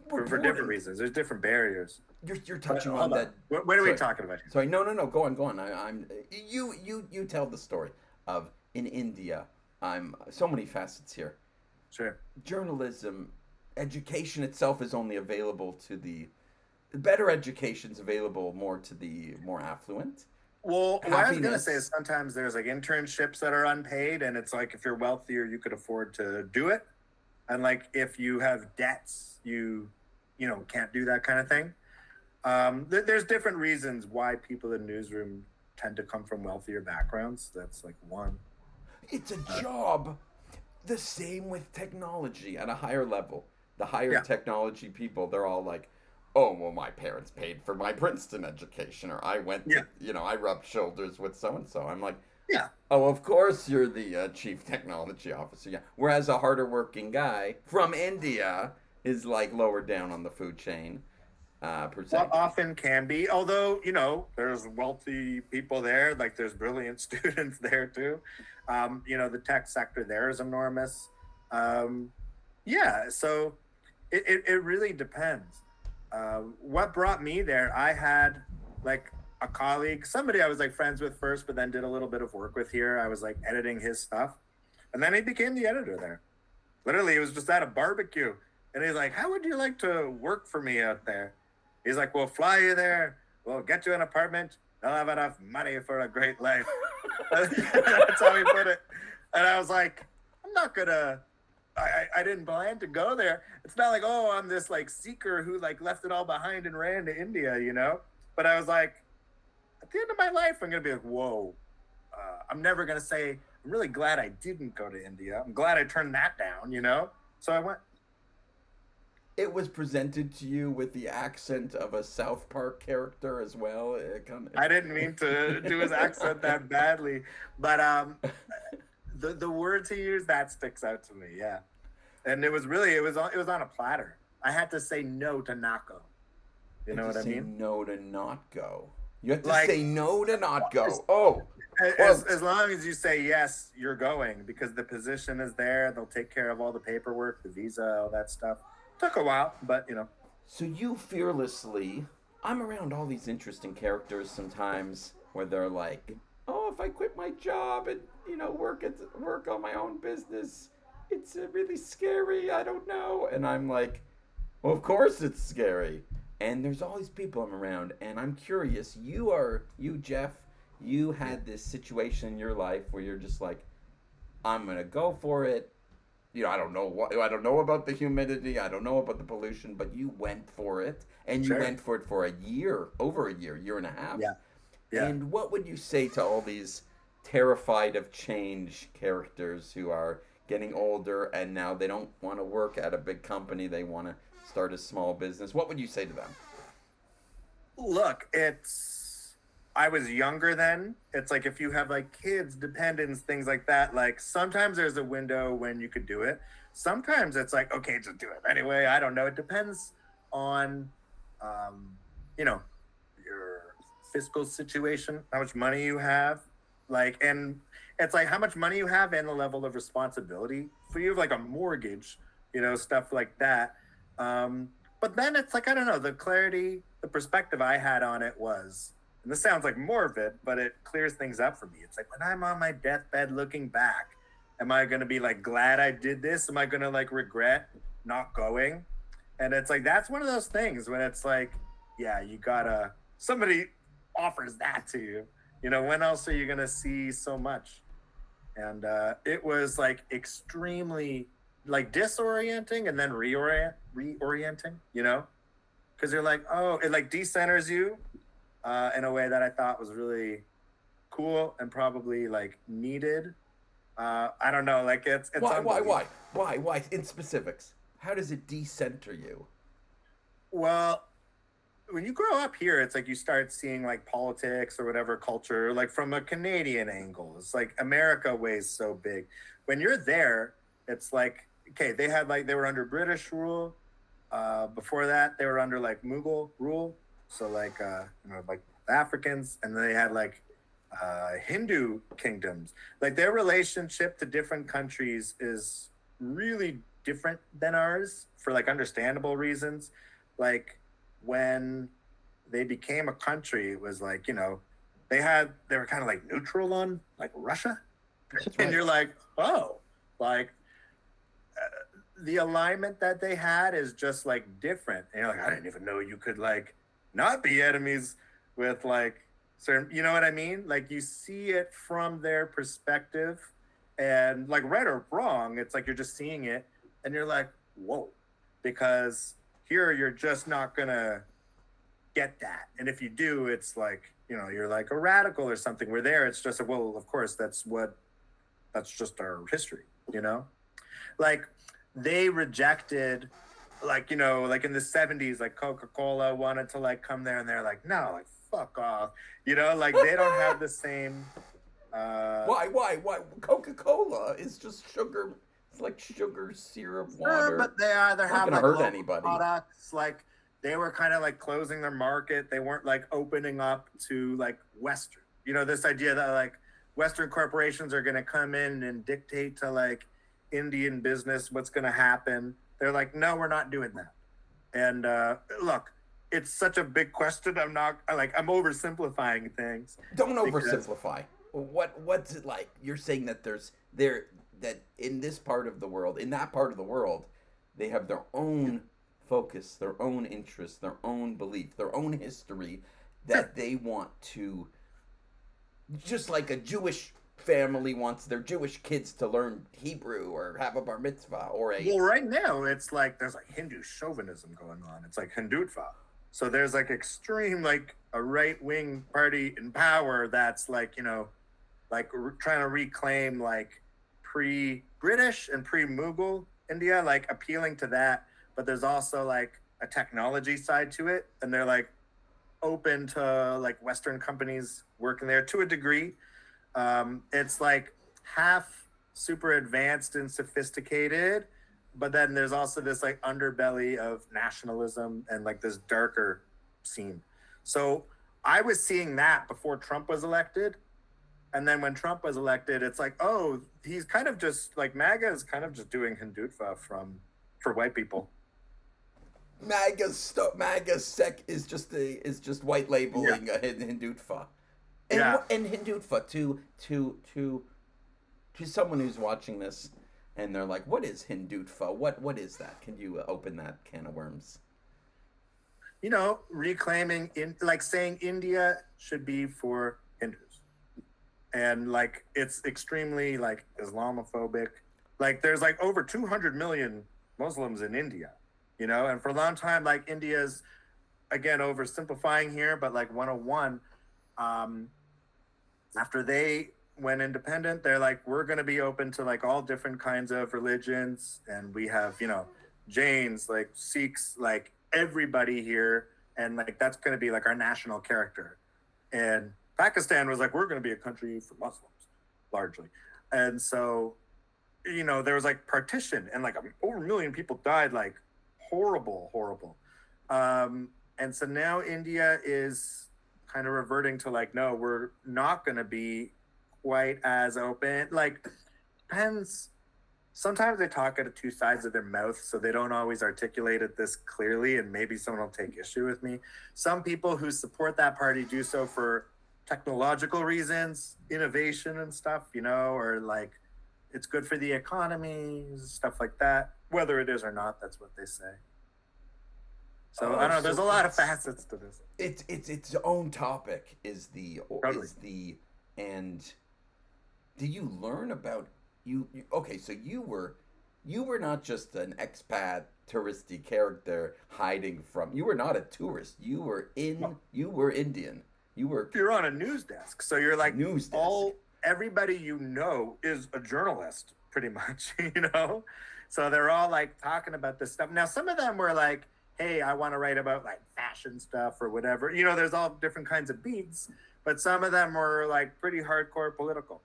for different reasons. There's different barriers. You're But touching on hold on. that. What are we Sorry, talking about here? sorry. No. Go on, go on. I'm you tell the story of in India. I'm so many facets here. Sure. Journalism, education itself is only available to the better education's available more to the more affluent. Well, what I was gonna say is Happiness. sometimes there's like internships that are unpaid, and it's like if you're wealthier, you could afford to do it, and like if you have debts, you can't do that kind of thing. There's different reasons why people in newsroom tend to come from wealthier backgrounds. That's like one. It's a job. The same with technology at a higher level. The higher Yeah, technology people, they're all like, "Oh, well, my parents paid for my Princeton education, or I went yeah, to, I rubbed shoulders with so and so." I'm like, yeah. "Oh, of course you're the chief technology officer." Yeah. Whereas a harder working guy from India is like lower down on the food chain, per se. Often can be, although there's wealthy people there. Like there's brilliant students there too. The tech sector there is enormous. Um, yeah, so it really depends. What brought me there? I had like a colleague, somebody I was like friends with first, but then did a little bit of work with here. I was like editing his stuff, and then he became the editor there. Literally, it was just at a barbecue, and he's like, "How would you like to work for me out there?" He's like, "We'll fly you there. We'll get you an apartment. You'll have enough money for a great life." That's how he put it. And I was like, I'm not gonna I didn't plan to go there. It's not like, oh, I'm this like seeker who like left it all behind and ran to India, you know? But I was like, at the end of my life, I'm going to be like, whoa, I'm never going to say, I'm really glad I didn't go to India. I'm glad I turned that down, you know? So I went. It was presented to you with the accent of a South Park character as well. I didn't mean to do his accent that badly, but the words he used, that sticks out to me, yeah. And it was on a platter. I had to say no to not go. You know what I mean? No to not go. You have to Like, say no to not go. Oh, as long as you say yes, you're going because the position is there. They'll take care of all the paperwork, the visa, all that stuff. Took a while, but you know. so you fearlessly. I'm around all these interesting characters sometimes where they're like, "Oh, if I quit my job and work on my own business, it's really scary. I don't know." And I'm like, "Well, of course it's scary." And there's all these people I'm around, and I'm curious. You, Jeff. You had this situation in your life where you're just like, I'm gonna go for it. I don't know what, I don't know about the humidity, I don't know about the pollution, but you went for it, and you Sure. went for it for a year, over a year and a half. Yeah. Yeah. And what would you say to all these terrified of change characters who are getting older and now they don't want to work at a big company, they want to start a small business? What would you say to them? Look, I was younger then. It's like if you have like kids, dependents, things like that, like sometimes there's a window when you could do it. Sometimes it's like, okay, just do it anyway. I don't know. It depends on, um, you know, your fiscal situation, how much money you have. Like, and it's like how much money you have and the level of responsibility. For you have like a mortgage, stuff like that. Um, but then it's like, I don't know, the clarity, the perspective I had on it was, and this sounds like morbid, but it clears things up for me. It's like when I'm on my deathbed looking back, am I going to be like glad I did this? Am I going to like regret not going? And it's like, that's one of those things when it's like, yeah, somebody offers that to you. When else are you going to see so much? And it was like extremely like disorienting and then reorienting, because you're like, oh, it like decenters you in a way that I thought was really cool and probably like needed. I don't know, like it's why in specifics? How does it decenter you? Well, when you grow up here, it's like you start seeing like politics or whatever culture, like from a Canadian angle. It's like America weighs so big. When you're there, it's like, okay, they were under British rule. Before that, they were under like Mughal rule. So like, like Africans, and then they had like Hindu kingdoms. Like their relationship to different countries is really different than ours for like understandable reasons. Like when they became a country, it was like, they were kind of like neutral on like Russia. That's And right. you're like, oh, like the alignment that they had is just like different. And you're like, I didn't even know you could like not be enemies with like certain, you know what I mean? Like you see it from their perspective, and like right or wrong, it's like you're just seeing it and you're like, whoa, because here you're just not gonna get that. And if you do, it's like, you're like a radical or something. Where there, it's just like, well, of course, that's just our history, Like they rejected, like, like in the 70s, like Coca-Cola wanted to like come there and they're like, no, like fuck off. Like they don't have the same Why? Coca-Cola is just sugar. It's like sugar syrup water. but they either have gonna like hurt local anybody. products, like they were kind of like closing their market. They weren't like opening up to like Western, this idea that like Western corporations are going to come in and dictate to like Indian business what's going to happen. They're like, no, we're not doing that. And look, it's such a big question. I'm oversimplifying things. Don't oversimplify. What's it like? You're saying that that in this part of the world, in that part of the world, they have their own focus, their own interests, their own belief, their own history that they want to, just like a Jewish family wants their Jewish kids to learn Hebrew or have a bar mitzvah or a. Well, right now it's like there's like Hindu chauvinism going on. It's like Hindutva. So there's like extreme, like a right wing party in power that's like, like trying to reclaim like pre-British and pre-Mughal India, like appealing to that. But there's also like a technology side to it. And they're like open to like Western companies working there to a degree. It's like half super advanced and sophisticated, but then there's also this like underbelly of nationalism and like this darker scene. So I was seeing that before Trump was elected. And then when Trump was elected, it's like, oh, he's kind of just like MAGA is kind of just doing Hindutva for white people. MAGA sec is just white labeling Hindutva. And Hindutva to someone who's watching this and they're like, what is Hindutva? What is that? Can you open that can of worms? Reclaiming like saying India should be for Hindus. And like it's extremely like Islamophobic. Like there's like over 200 million Muslims in India, and for a long time, like India's, again, oversimplifying here, but like 101, after they went independent, they're like, we're going to be open to like all different kinds of religions. And we have, Jains, like Sikhs, like everybody here. And like, that's going to be like our national character. And Pakistan was like, we're going to be a country for Muslims, largely. And so, there was like partition and like over 1 million people died, like horrible. And so now India is kind of reverting to like, no, we're not going to be quite as open. Like, depends. Sometimes they talk out of two sides of their mouth, so they don't always articulate it this clearly, and maybe someone will take issue with me. Some people who support that party do so for technological reasons, innovation and stuff, or like it's good for the economy, stuff like that. Whether it is or not, that's what they say. So I don't know. There's a lot of facets to this. Its own topic and did you learn about you? Okay, so you were not just an expat touristy character hiding from. You were not a tourist. You were Indian. You're on a news desk, so you're like news desk. Everybody is a journalist, pretty much. So they're all like talking about this stuff. Now, some of them were like, hey, I want to write about like fashion stuff or whatever. There's all different kinds of beats, but some of them were like pretty hardcore political.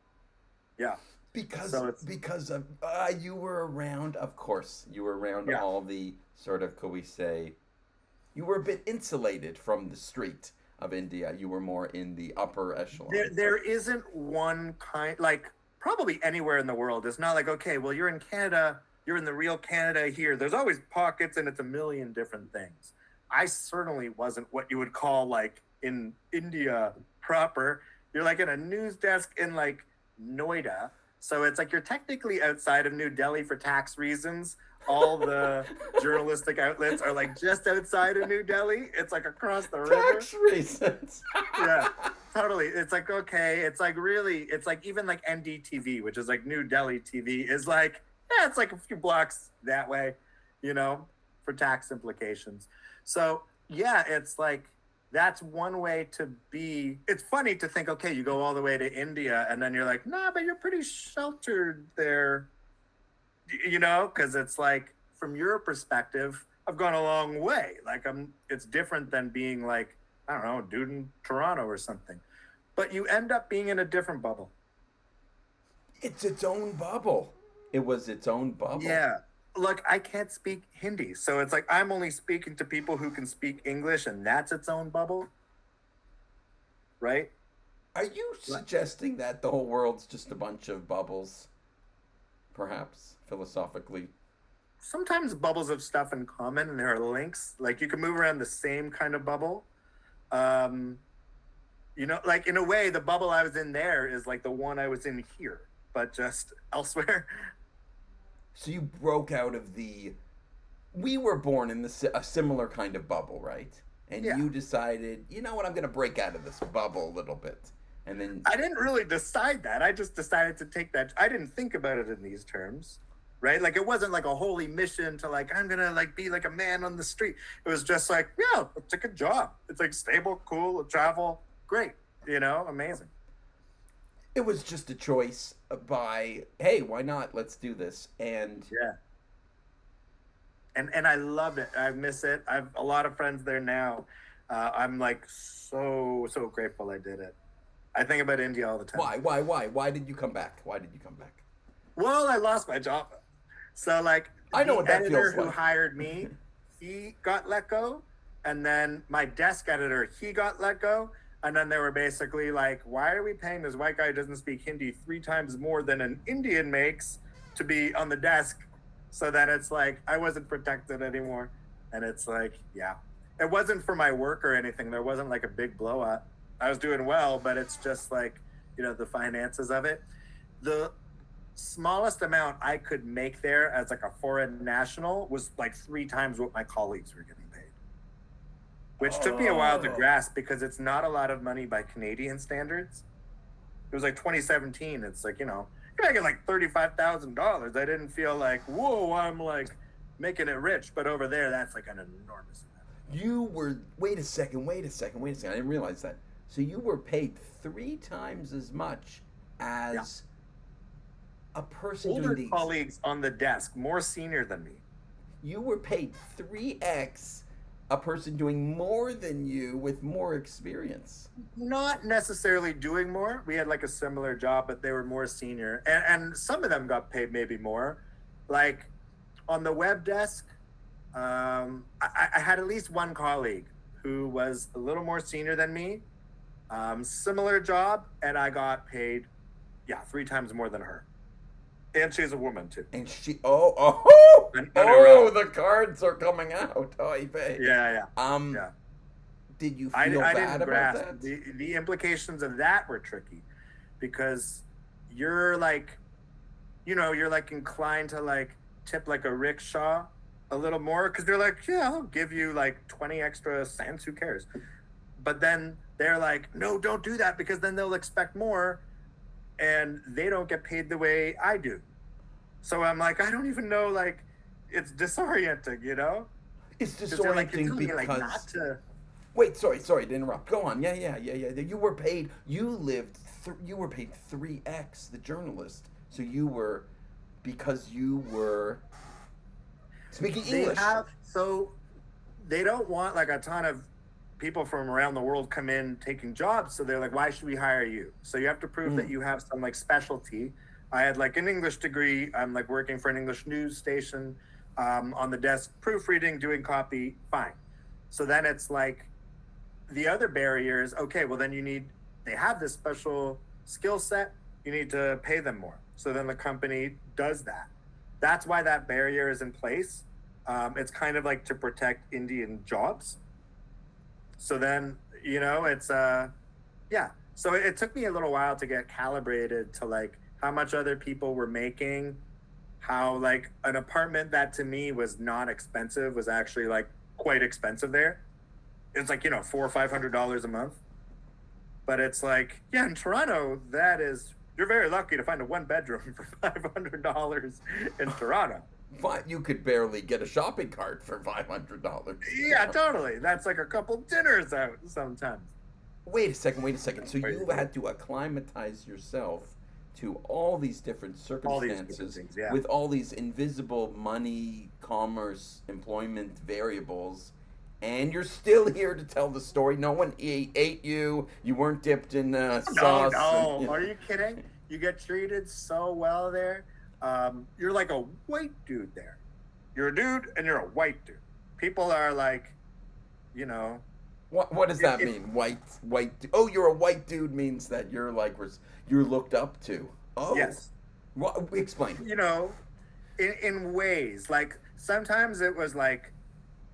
Yeah. Because you were around, of course, all the sort of, could we say, you were a bit insulated from the street of India. You were more in the upper echelon. There isn't one kind, like probably anywhere in the world. It's not like, okay, well, you're in Canada, you're in the real Canada here. There's always pockets and it's a million different things. I certainly wasn't what you would call like in India proper. You're like in a news desk in like Noida. So it's like you're technically outside of New Delhi for tax reasons. All the journalistic outlets are like just outside of New Delhi. It's like across the river. Tax reasons. Yeah, totally. It's like, okay, it's like really, it's like even like NDTV, which is like New Delhi TV, is like, it's like a few blocks that way, for tax implications. So yeah, it's like, that's one way to be. It's funny to think, okay, you go all the way to India and then you're like, nah, but you're pretty sheltered there, because it's like, from your perspective, I've gone a long way. Like it's different than being like, I don't know, dude in Toronto or something. But you end up being in a different bubble. It's its own bubble. It was its own bubble. Yeah. Look, I can't speak Hindi, so it's like I'm only speaking to people who can speak English, and that's its own bubble, right? Are you suggesting that the whole world's just a bunch of bubbles, perhaps, philosophically? Sometimes bubbles have stuff in common, and there are links. Like, you can move around the same kind of bubble. Like, in a way, the bubble I was in there is like the one I was in here, but just elsewhere. So you broke out of we were born in a similar kind of bubble, right? And you decided, you know what, I'm going to break out of this bubble a little bit. And then I didn't really decide that. I just decided to take that. I didn't think about it in these terms, right? Like it wasn't like a holy mission to like, I'm gonna like be like a man on the street. It was just like, yeah, I'll take a job. It's like stable, cool, travel, great, amazing. it was just a choice by, hey, why not? Let's do this. And Yeah. And I love it. I miss it. I've a lot of friends there now. I'm like so grateful I did it. I think about India all the time. why did you come back? Why did you come back? Well, I lost my job. So like I know the what that editor feels who like. hired me, he got let go. And then my desk editor, he got let go. And then they were basically like, why are we paying this white guy who doesn't speak Hindi 3 times more than an Indian makes to be on the desk? So that it's like, I wasn't protected anymore. And it's like, yeah, it wasn't for my work or anything. There wasn't like a big blow up. I was doing well, but it's just like, the finances of it. The smallest amount I could make there as like a foreign national was like 3 times what my colleagues were getting paid, which took me a while to grasp because it's not a lot of money by Canadian standards. It was like 2017. It's like, you're making like $35,000. I didn't feel like, whoa, I'm like making it rich. But over there, that's like an enormous amount. You were, wait a second. I didn't realize that. So you were paid 3 times as much as a person Older doing these. colleagues on the desk, more senior than me. You were paid 3x a person doing more than you with more experience. Not necessarily doing more. We had like a similar job, but they were more senior. And some of them got paid maybe more. Like on the web desk, I had at least one colleague who was a little more senior than me. Similar job, and I got paid, 3 times more than her. And she's a woman too. And she, the cards are coming out. Oh, Yeah. Did you feel I bad didn't about grasp that? the implications of that were tricky, because you're like, you're like inclined to like tip like a rickshaw a little more because they're like, yeah, I'll give you like 20 extra cents. Who cares? But then they're like, no, don't do that because then they'll expect more, and they don't get paid the way I do. So I'm like, I don't even know. Like, it's disorienting, It's like, disorienting because like, not to. Wait, sorry to interrupt. Go on. Yeah. You were paid. You were paid 3x the journalist. So because you were speaking English. So they don't want like a ton of people from around the world come in taking jobs. So they're like, why should we hire you? So you have to prove that you have some like specialty. I had like an English degree. I'm like working for an English news station, on the desk, proofreading, doing copy, fine. So then it's like, the other barrier is, okay, well then they have this special skill set, you need to pay them more. So then the company does that. That's why that barrier is in place. It's kind of like to protect Indian jobs. So then, it's, So it took me a little while to get calibrated to like how much other people were making, how like an apartment that to me was not expensive was actually like quite expensive there. It's like, $400 or $500 a month. But it's like, in Toronto, you're very lucky to find a 1-bedroom for $500 in Toronto. But you could barely get a shopping cart for $500. Yeah, totally. That's like a couple dinners out sometimes. Wait a second. So you had to acclimatize yourself to all these different circumstances, things, yeah. with all these invisible money, commerce, employment variables, and you're still here to tell the story. No one ate you. You weren't dipped in sauce. No. Are you kidding? You get treated so well there. You're like a white dude there. You're a dude and you're a white dude. People are like, What does that mean? White. Oh, you're a white dude means that you're like you're looked up to. Oh, yes. What? Explain. In ways, like sometimes it was like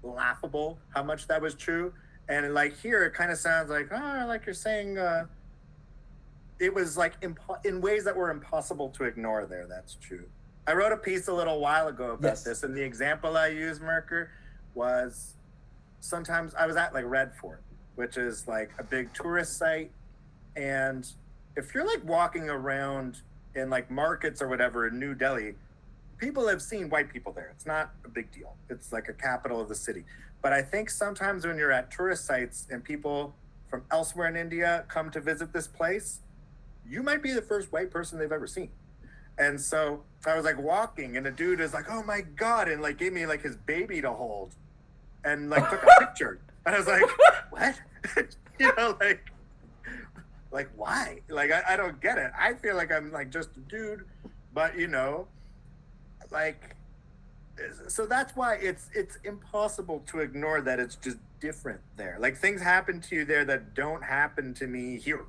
laughable how much that was true, and like here it kind of sounds like like you're saying it was like in ways that were impossible to ignore there. That's true. I wrote a piece a little while ago about this, and the example I used, Merker, was sometimes I was at like Red Fort, which is like a big tourist site, and if you're like walking around in like markets or whatever in New Delhi, people have seen white people there. It's not a big deal. It's like a capital of the city. But I think sometimes when you're at tourist sites and people from elsewhere in India come to visit this place, you might be the first white person they've ever seen. And so I was like walking, and a dude is like, "Oh my god!" and like gave me like his baby to hold, and like took a picture. And I was like, "What?" you know, like why? Like I don't get it. I feel like I'm like just a dude, but you know, like so that's why it's impossible to ignore that it's just different there. Like things happen to you there that don't happen to me here.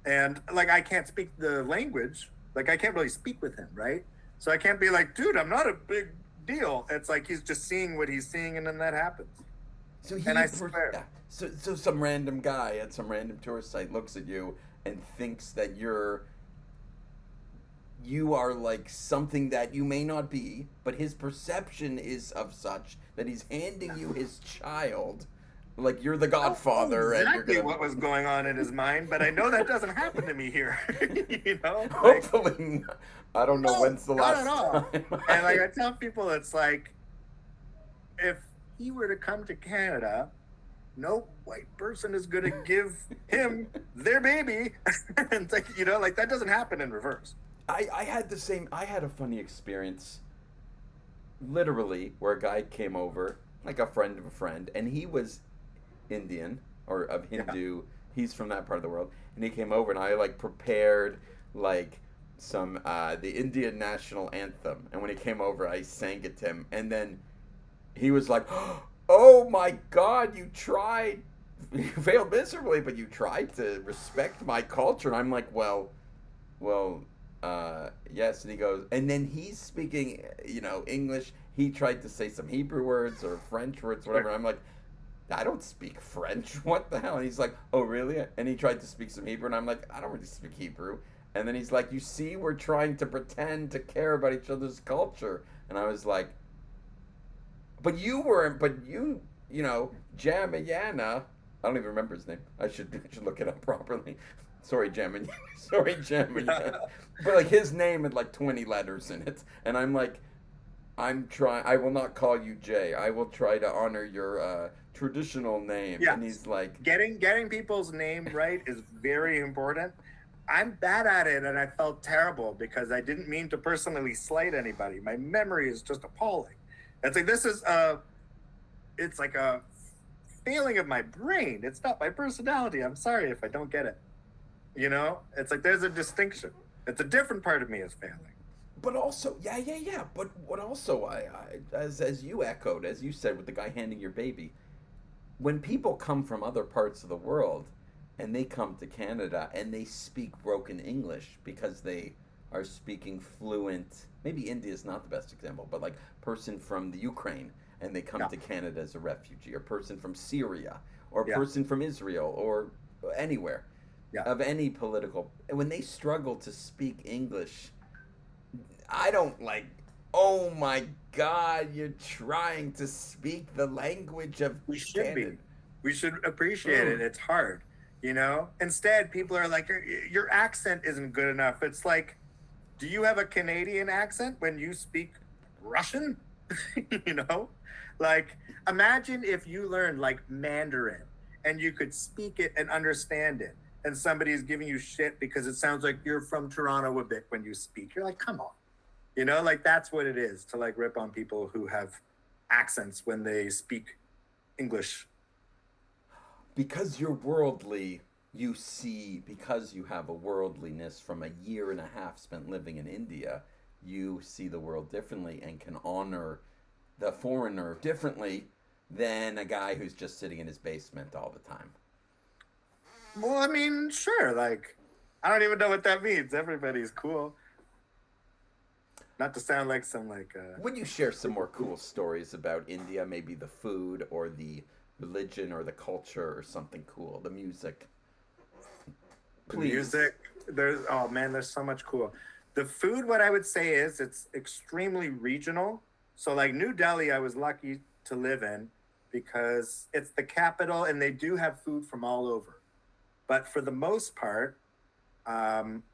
And like I can't speak the language. Like I can't really speak with him, right? So I can't be like, dude, I'm not a big deal. It's like he's just seeing what he's seeing, and then that happens. So And I swear, yeah. So some random guy at some random tourist site looks at you and thinks that you are like something that you may not be, but his perception is of such that he's handing you his child, like you're the I don't know Godfather, and you're exactly gonna. what was going on in his mind, but I know that doesn't happen to me here. Like Hopefully, not. I don't know no, when's the not last at all. time. And like I tell people, it's like if he were to come to Canada, no white person is going to give him their baby. And it's like, like that doesn't happen in reverse. I had the same. I had a funny experience, literally, where a guy came over, like a friend of a friend, and he was Indian or of Yeah. Hindu. He's from that part of the world, and he came over, and I like prepared like some the Indian national anthem, and when he came over, I sang it to him, and then he was like, "Oh my God, you tried." You failed miserably, but you tried to respect my culture. And I'm like, well, yes. And he goes, and then he's speaking, English. He tried to say some Hebrew words or French words, whatever. I'm like, I don't speak French. What the hell? And he's like, oh, really? And he tried to speak some Hebrew, and I'm like, I don't really speak Hebrew. And then he's like, you see, we're trying to pretend to care about each other's culture. And I was like, but you weren't, Jamayana. I don't even remember his name. I should look it up properly. Sorry, Jamayana. Sorry, Jamayana. But like his name had like 20 letters in it. And I'm like, I will not call you Jay. I will try to honor your traditional name. Yeah. And he's like, Getting people's name right is very important. I'm bad at it, and I felt terrible because I didn't mean to personally slight anybody. My memory is just appalling. It's like it's like a failing of my brain. It's not my personality. I'm sorry if I don't get it. It's like there's a distinction. It's a different part of me is failing. but also, yeah. But what also, as you echoed, as you said with the guy handing your baby, when people come from other parts of the world and they come to Canada and they speak broken English because they are speaking fluent, maybe India is not the best example, but like person from the Ukraine and they come Yeah. to Canada as a refugee, or person from Syria, or Yeah. person from Israel, or anywhere Yeah. of any political, and when they struggle to speak English, I don't like, oh my God, you're trying to speak the language of We should Canada. be. We should appreciate it. It's hard, Instead, people are like, your accent isn't good enough. It's like, do you have a Canadian accent when you speak Russian? you know? Like, imagine if you learned like Mandarin and you could speak it and understand it, and somebody's giving you shit because it sounds like you're from Toronto a bit when you speak. You're like, come on. Like that's what it is to like rip on people who have accents when they speak English. Because you're worldly, because you have a worldliness from a year and a half spent living in India, you see the world differently and can honor the foreigner differently than a guy who's just sitting in his basement all the time. Well, I mean, sure. Like, I don't even know what that means. Everybody's cool. Not to sound like some like. Would you share some more cool stories about India? Maybe the food or the religion or the culture or something cool, the music. Please. Music. There's so much cool. The food, what I would say is it's extremely regional. So like New Delhi, I was lucky to live in because it's the capital and they do have food from all over. But for the most part, um,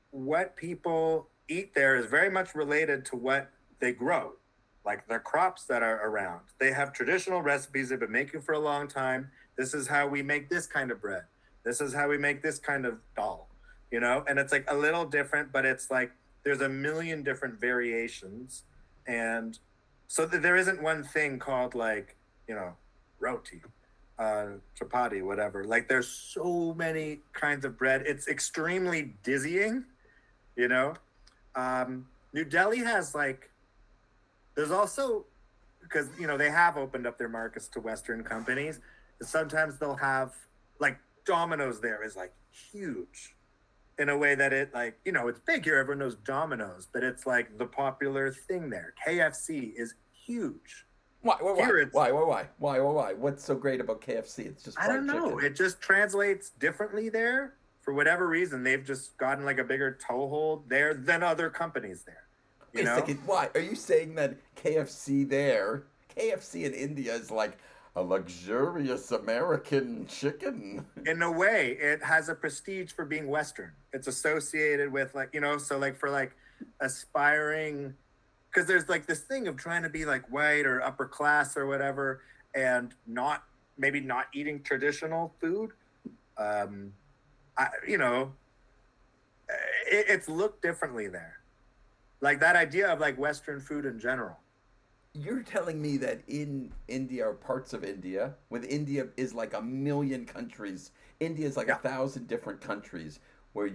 what people eat there is very much related to what they grow, like the crops that are around. They have traditional recipes they've been making for a long time. This is how we make this kind of bread. This is how we make this kind of dal, and it's like a little different, but it's like there's a million different variations. And so there isn't one thing called like, roti, chapati, whatever. Like there's so many kinds of bread. It's extremely dizzying, you know. New Delhi has like, there's also, because they have opened up their markets to Western companies. Sometimes they'll have like Domino's there is like huge, in a way that it like it's big here. Everyone knows Domino's, but it's like the popular thing there. KFC is huge. Why? What's so great about KFC? It's just I don't know. chicken. It just translates differently there. For whatever reason, they've just gotten like a bigger toehold there than other companies there. Wait a second. Why are you saying that KFC in India is like a luxurious American chicken? In a way, it has a prestige for being Western. It's associated with like, so like for like aspiring, because there's like this thing of trying to be like white or upper class or whatever, and maybe not eating traditional food. It's looked differently there. Like that idea of like Western food in general. You're telling me that in India or parts of India, with India is like a million countries. India is like 1,000 different countries where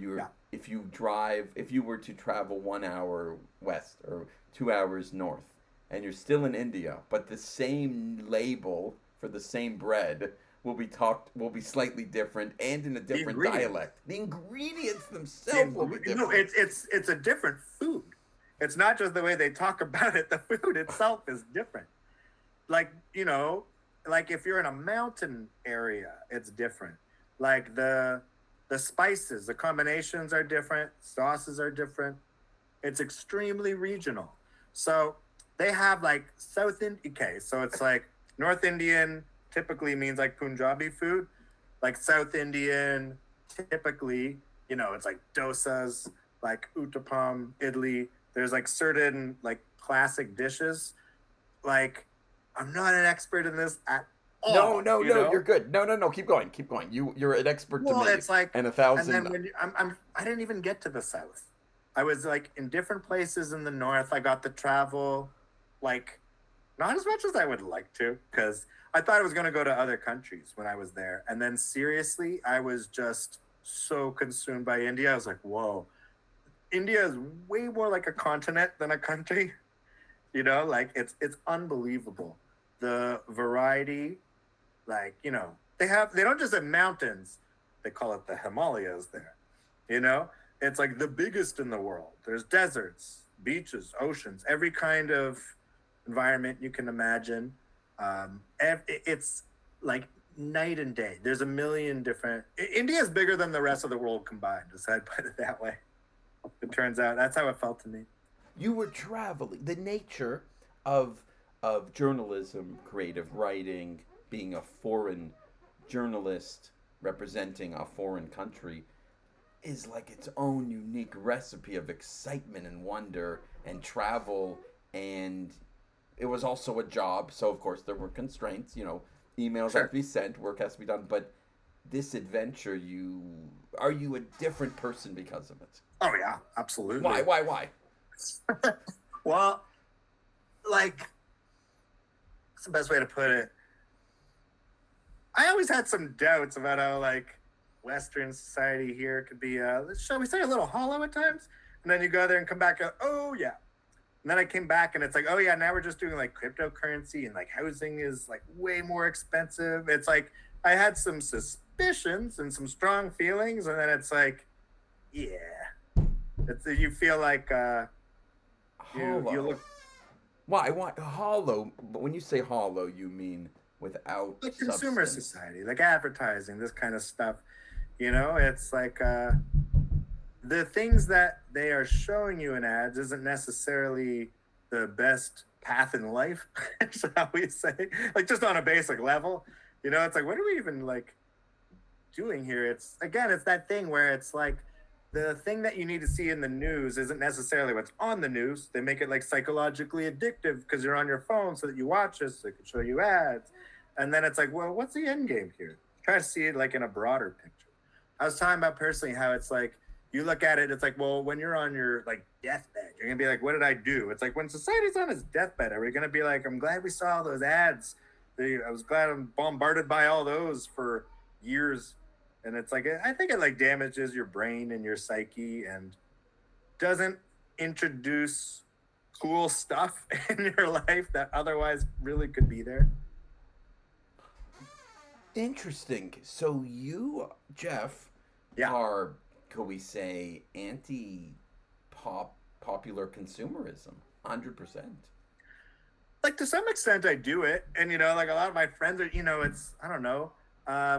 if you were to travel 1 hour west or 2 hours north, and you're still in India, but the same label for the same bread will be slightly different and in a different dialect. The ingredients themselves will be different. No, it's a different food. It's not just the way they talk about it. The food itself is different. Like, like if you're in a mountain area, it's different. Like the spices, the combinations are different. Sauces are different. It's extremely regional. So they have like so it's like North Indian typically means like Punjabi food. Like South Indian, typically, it's like dosas, like uttapam, idli. There's like certain like classic dishes. Like I'm not an expert in this at all. No, you're good. No, keep going. You're an expert to me. Well, it's like, and 1,000. And then I didn't even get to the South. I was like in different places in the North. I got to travel, like not as much as I would like to, because I thought I was going to go to other countries when I was there. And then seriously, I was just so consumed by India. I was like, whoa. India is way more like a continent than a country, like it's unbelievable. The variety, like, they don't just have mountains, they call it the Himalayas there, it's like the biggest in the world. There's deserts, beaches, oceans, every kind of environment you can imagine. It's like night and day. There's a million different, India is bigger than the rest of the world combined, as I put it that way. It turns out that's how it felt to me. You were traveling. The nature of journalism, creative writing, being a foreign journalist representing a foreign country is like its own unique recipe of excitement and wonder and travel. And it was also a job, so of course there were constraints. Emails have to be sent, work has to be done. But this adventure, are you a different person because of it? Oh yeah, absolutely. Why? Well, like, what's the best way to put it? I always had some doubts about how like Western society here could be, shall we say, a little hollow at times. And then you go there and come back, oh yeah. And then I came back and it's like, oh yeah, now we're just doing like cryptocurrency and like housing is like way more expensive. It's like I had some suspicions and some strong feelings, and then it's like, yeah. You feel like you look. Why hollow? But when you say hollow, you mean without like consumer substance. society, like advertising, this kind of stuff. It's like the things that they are showing you in ads isn't necessarily the best path in life, shall we say? Like just on a basic level, it's like, what are we even like doing here. It's that thing where it's like the thing that you need to see in the news isn't necessarily what's on the news. They make it like psychologically addictive because you're on your phone so that you watch this, so they can show you ads. And then it's like, well, what's the end game here? Try to see it like in a broader picture. I was talking about personally how it's like, you look at it, it's like, well, when you're on your like deathbed, you're gonna be like, what did I do? It's like when society's on its deathbed, are we gonna be like, I'm glad we saw all those ads. I was glad I'm bombarded by all those for years. And it's like, I think it like damages your brain and your psyche and doesn't introduce cool stuff in your life that otherwise really could be there. Interesting. So you, Jeff, Yeah. are, could we say, anti-popular consumerism? 100%. Like to some extent I do it. And like a lot of my friends are, it's, I don't know. Yeah,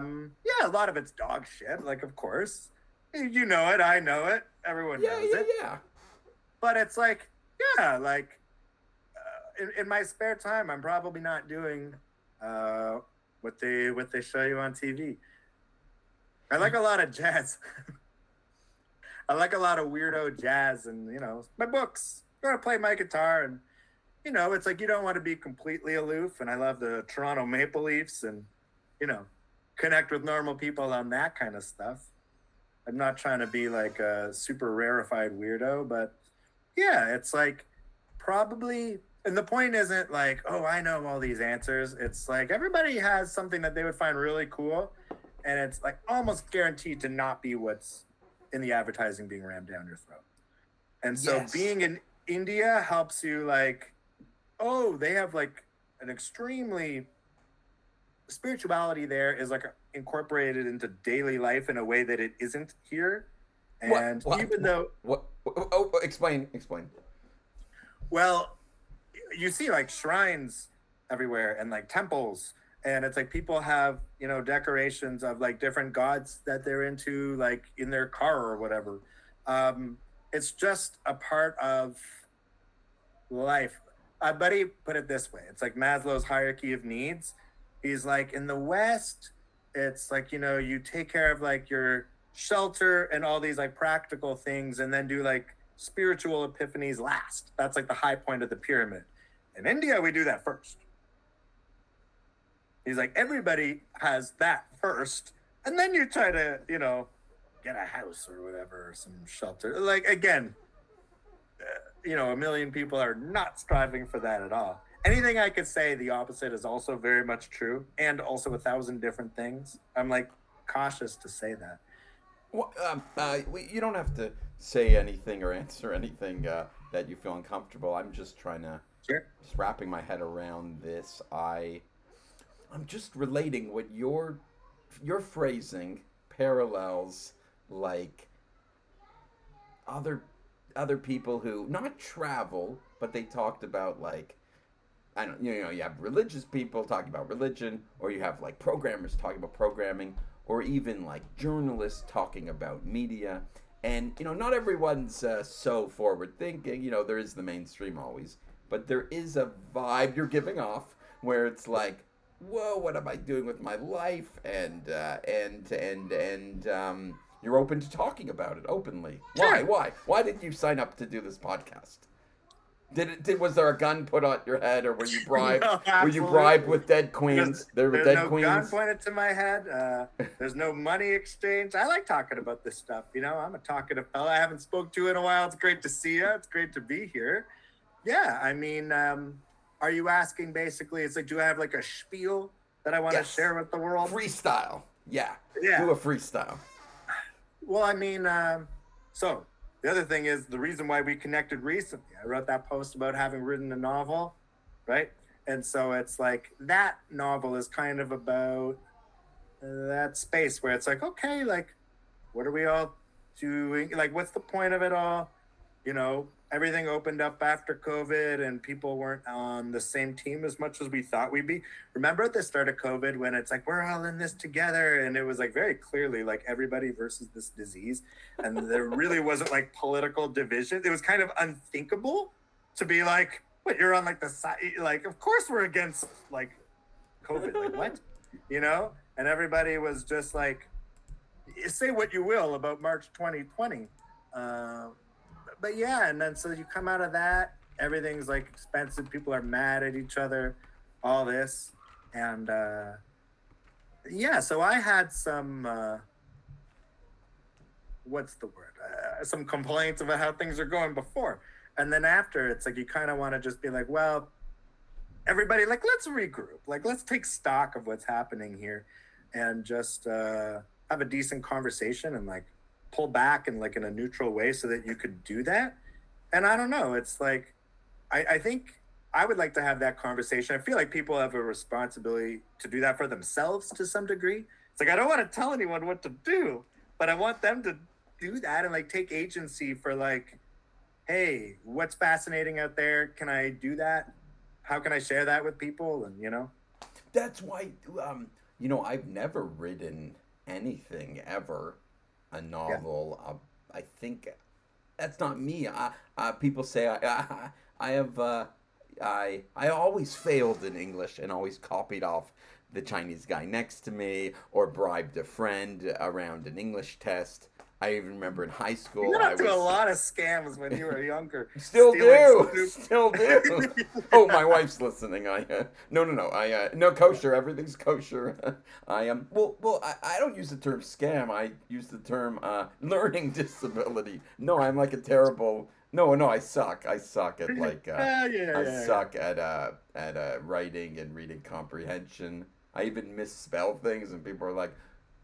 a lot of it's dog shit. Like, of course, you know it. I know it. Everyone knows it. Yeah. But it's like, yeah, like in my spare time, I'm probably not doing what they show you on TV. I like a lot of jazz. I like a lot of weirdo jazz, and my books. I'm gonna play my guitar, and it's like you don't want to be completely aloof. And I love the Toronto Maple Leafs, and connect with normal people on that kind of stuff. I'm not trying to be like a super rarefied weirdo, but yeah, it's like probably, and the point isn't like, oh, I know all these answers. It's like everybody has something that they would find really cool, and it's like almost guaranteed to not be what's in the advertising being rammed down your throat. And so being in India helps you like, oh, they have like an extremely spirituality there is like incorporated into daily life in a way that it isn't here. And even though explain. Well, you see like shrines everywhere and like temples, and it's like people have decorations of like different gods that they're into, like in their car or whatever. It's just a part of life. A buddy put it this way: it's like Maslow's hierarchy of needs. He's like, in the West, it's like, you take care of like your shelter and all these like practical things, and then do like spiritual epiphanies last. That's like the high point of the pyramid. In India, we do that first. He's like, everybody has that first, and then you try to, get a house or whatever, or some shelter. Like, again, a million people are not striving for that at all. Anything I could say the opposite is also very much true, and also 1,000 different things. I'm like cautious to say that. Well, you don't have to say anything or answer anything that you feel uncomfortable. I'm just trying to, just wrapping my head around this. I'm just relating what your phrasing parallels like other people who not travel, but they talked about like, I don't, you have religious people talking about religion, or you have like programmers talking about programming, or even like journalists talking about media. And not everyone's so forward thinking. There is the mainstream always, but there is a vibe you're giving off where it's like, whoa, what am I doing with my life? And you're open to talking about it openly. Sure. Why did you sign up to do this podcast? Was there a gun put on your head, or were you bribed? No, were you bribed with dead queens? There were there's dead no queens. gun pointed to my head. There's no money exchange. I like talking about this stuff. I'm a talkative fella. I haven't spoke to you in a while. It's great to see you. It's great to be here. Yeah, I mean, are you asking basically? It's like, do I have like a spiel that I want to share with the world? Freestyle. Yeah. Do a freestyle. Well, I mean, so the other thing is the reason why we connected recently. I wrote that post about having written a novel, right? And so it's like that novel is kind of about that space where it's like, okay, like, what are we all doing? Like, what's the point of it all? Everything opened up after COVID and people weren't on the same team as much as we thought we'd be. Remember at the start of COVID when it's like, we're all in this together. And it was like very clearly like everybody versus this disease. And there really wasn't like political division. It was kind of unthinkable to be like, what, you're on like the side, like, of course we're against like COVID, like what, And everybody was just like, say what you will about March 2020. But yeah, and then so you come out of that, everything's like expensive. People are mad at each other, all this. And yeah, so I had some, what's the word? Some complaints about how things are going before. And then after, it's like you kind of want to just be like, well, everybody, like, let's regroup. Like, let's take stock of what's happening here and just have a decent conversation and like pull back and like in a neutral way so that you could do that. And I don't know, it's like, I think I would like to have that conversation. I feel like people have a responsibility to do that for themselves to some degree. It's like, I don't want to tell anyone what to do, but I want them to do that and like take agency for like, hey, what's fascinating out there? Can I do that? How can I share that with people? And, you know, That's why, I've never written anything ever, a novel. I think that's not me. People say I have, I always failed in English and always copied off the Chinese guy next to me or bribed a friend around an English test. I even remember in high school. You got into a lot of scams when you were younger. Still do. Still do. Oh, my wife's listening. No kosher. Everything's kosher. I am. I don't use the term scam. I use the term learning disability. No, I'm like a terrible. No. I suck. I suck at like. I suck at writing and reading comprehension. I even misspell things, and people are like,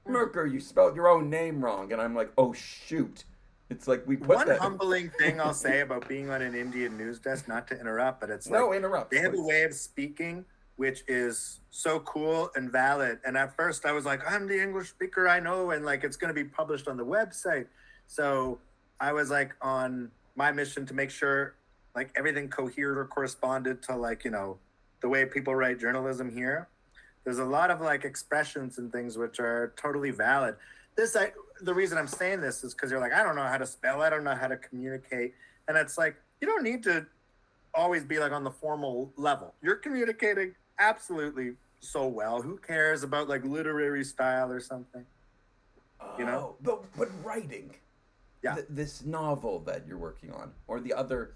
Merker, you spelled your own name wrong. And I'm like, oh, shoot. It's like we put one humbling thing I'll say about being on an Indian news desk, not to interrupt, but it's like, no, interrupt. They have a way of speaking which is so cool and valid. And at first I was like, I'm the English speaker I know, and like it's going to be published on the website. So I was like on my mission to make sure like everything cohered or corresponded to like, you know, the way people write journalism here. There's a lot of like expressions and things which are totally valid. The reason I'm saying this is because you're like, I don't know how to spell, I don't know how to communicate. And it's like, you don't need to always be like on the formal level. You're communicating absolutely so well. Who cares about like literary style or something? You know? But writing. Yeah. This novel that you're working on, or the other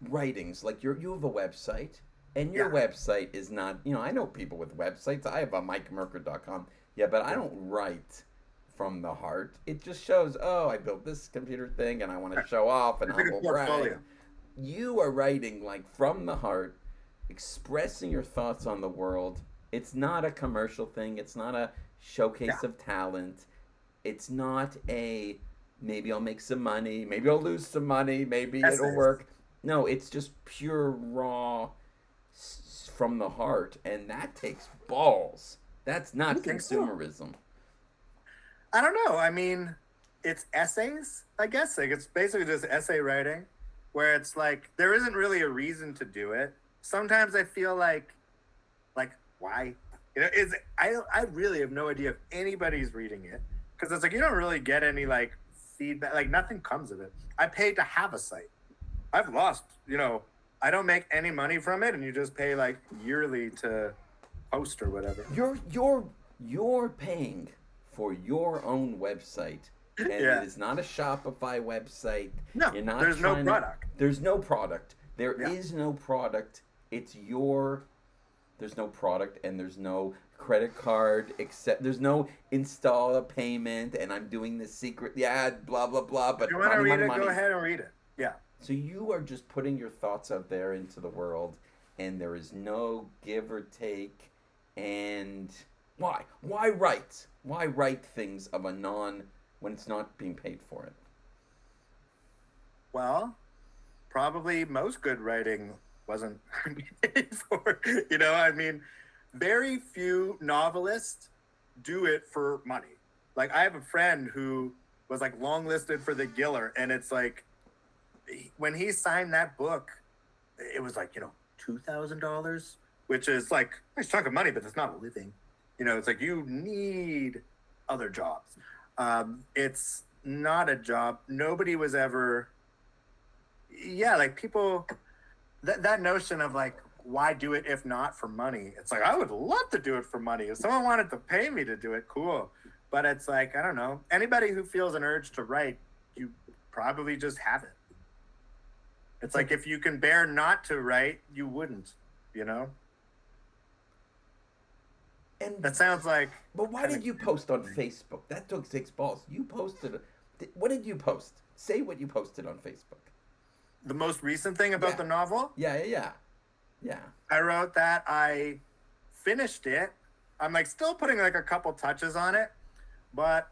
writings, like you have a website. And your website is not, I know people with websites. I have a MikeMerker.com. Yeah, but I don't write from the heart. It just shows, I built this computer thing and I want to show off and humble brag. You are writing like from the heart, expressing your thoughts on the world. It's not a commercial thing. It's not a showcase of talent. It's not maybe I'll make some money. Maybe I'll lose some money. Maybe it'll work. No, it's just pure, raw from the heart, and that takes balls. That's not consumerism. So? I don't know. I mean, it's essays, I guess. Like it's basically just essay writing, where it's like there isn't really a reason to do it. Sometimes I feel like why? I really have no idea if anybody's reading it, because it's like you don't really get any like feedback. Like nothing comes of it. I paid to have a site. I've lost, I don't make any money from it, and you just pay like yearly to post or whatever. You're paying for your own website, and it is not a Shopify website. No, you're not there's no product. There's no product. There is no product. It's there's no product, and there's no credit card, except there's no install a payment, and I'm doing this secret, blah, blah, blah. But if you want to read it, go ahead and read it. Yeah. So you are just putting your thoughts out there into the world, and there is no give or take. And why? Why write? Why write things of a when it's not being paid for it? Well, probably most good writing wasn't paid for. I mean, very few novelists do it for money. Like I have a friend who was like longlisted for the Giller, and it's like, when he signed that book, it was like, $2,000, which is like a chunk of money, but it's not a living. It's like you need other jobs. It's not a job. Nobody was ever, like people, that notion of like, why do it if not for money? It's like, I would love to do it for money. If someone wanted to pay me to do it, cool. But it's like, I don't know. Anybody who feels an urge to write, you probably just have it. It's like if you can bear not to write, you wouldn't, you know? And that sounds like. But why did you post on Facebook? That took 6 balls. You posted. What did you post? Say what you posted on Facebook. The most recent thing about the novel? Yeah. I wrote that I finished it. I'm like still putting like a couple touches on it, but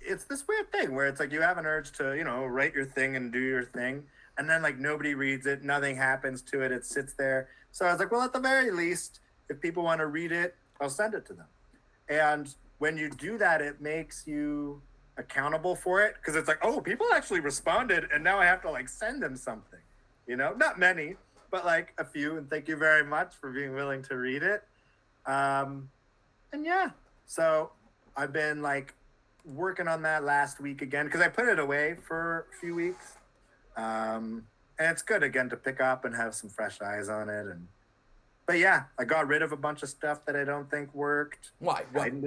it's this weird thing where it's like you have an urge to, you know, write your thing and do your thing. And then like nobody reads it, nothing happens to it, it sits there. So I was like, well, at the very least, if people want to read it, I'll send it to them. And when you do that, it makes you accountable for it because it's like, oh, people actually responded and now I have to like send them something, you know, not many, but like a few. And thank you very much for being willing to read it. And yeah, so I've been like working on that last week again because I put it away for a few weeks. And it's good again to pick up and have some fresh eyes on it. But yeah, I got rid of a bunch of stuff that I don't think worked. Why?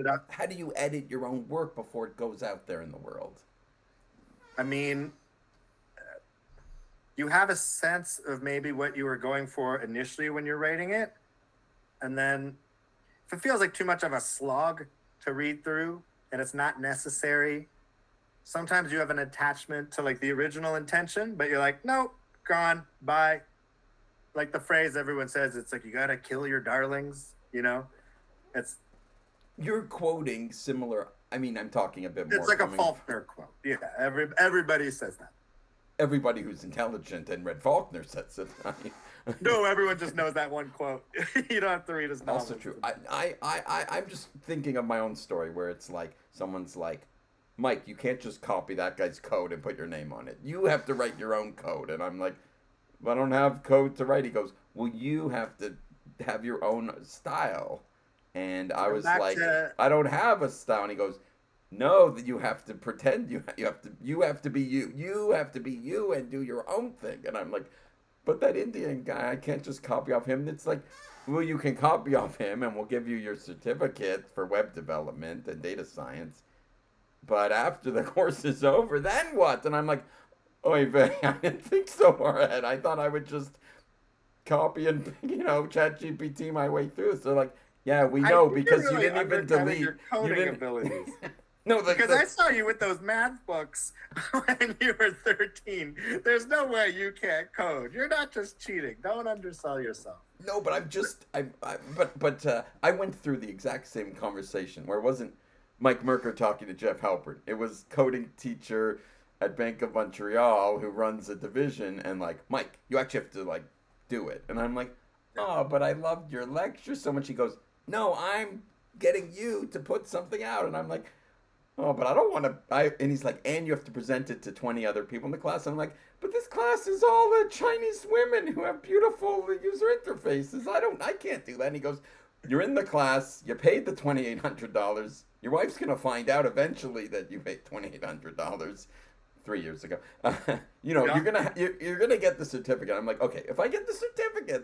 Up. How do you edit your own work before it goes out there in the world? I mean, you have a sense of maybe what you were going for initially when you're writing it. And then if it feels like too much of a slog to read through and it's not necessary, sometimes you have an attachment to like the original intention, but you're like, nope, gone, bye. Like the phrase everyone says, it's like, you got to kill your darlings, you know? You're quoting similar, I mean, I'm talking a bit more. It's like a Faulkner quote. Yeah, everybody says that. Everybody who's intelligent and read Faulkner says it. No, everyone just knows that one quote. You don't have to read his novel. Also true. I'm just thinking of my own story where it's like, someone's like, Mike, you can't just copy that guy's code and put your name on it. You have to write your own code. And I'm like, I don't have code to write. He goes, well, you have to have your own style. And I was like, I don't have a style. And he goes, no, that you have to pretend you have to be you. You have to be you and do your own thing. And I'm like, but that Indian guy, I can't just copy off him. It's like, well, you can copy off him and we'll give you your certificate for web development and data science. But after the course is over, then what? And I'm like, oy vey, I didn't think so far ahead. I thought I would just copy and, ChatGPT my way through. So like, yeah, we know because you didn't even delete your coding abilities. No, because I saw you with those math books when you were 13. There's no way you can't code. You're not just cheating. Don't undersell yourself. No, but I went through the exact same conversation where it wasn't Mike Merker talking to Jeff Halperin. It was coding teacher at Bank of Montreal who runs a division and like, Mike, you actually have to like do it. And I'm like, oh, but I loved your lecture so much. He goes, no, I'm getting you to put something out. And I'm like, oh, but I don't want to. And he's like, and you have to present it to 20 other people in the class. And I'm like, but this class is all the Chinese women who have beautiful user interfaces. I can't do that. And he goes, you're in the class. You paid the $2,800. Your wife's going to find out eventually that you paid $2,800 3 years ago. You're gonna get the certificate. I'm like, okay, if I get the certificate,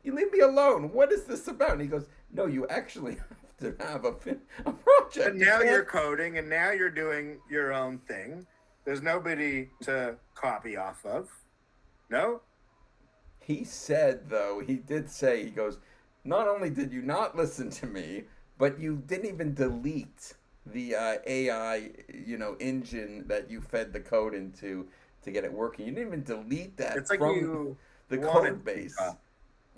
you leave me alone. What is this about? And he goes, no, you actually have to have a project. And now you're coding, and now you're doing your own thing. There's nobody to copy off of. No? He said, though, he goes, not only did you not listen to me, but you didn't even delete the AI, engine that you fed the code into to get it working. You didn't even delete that from the code base.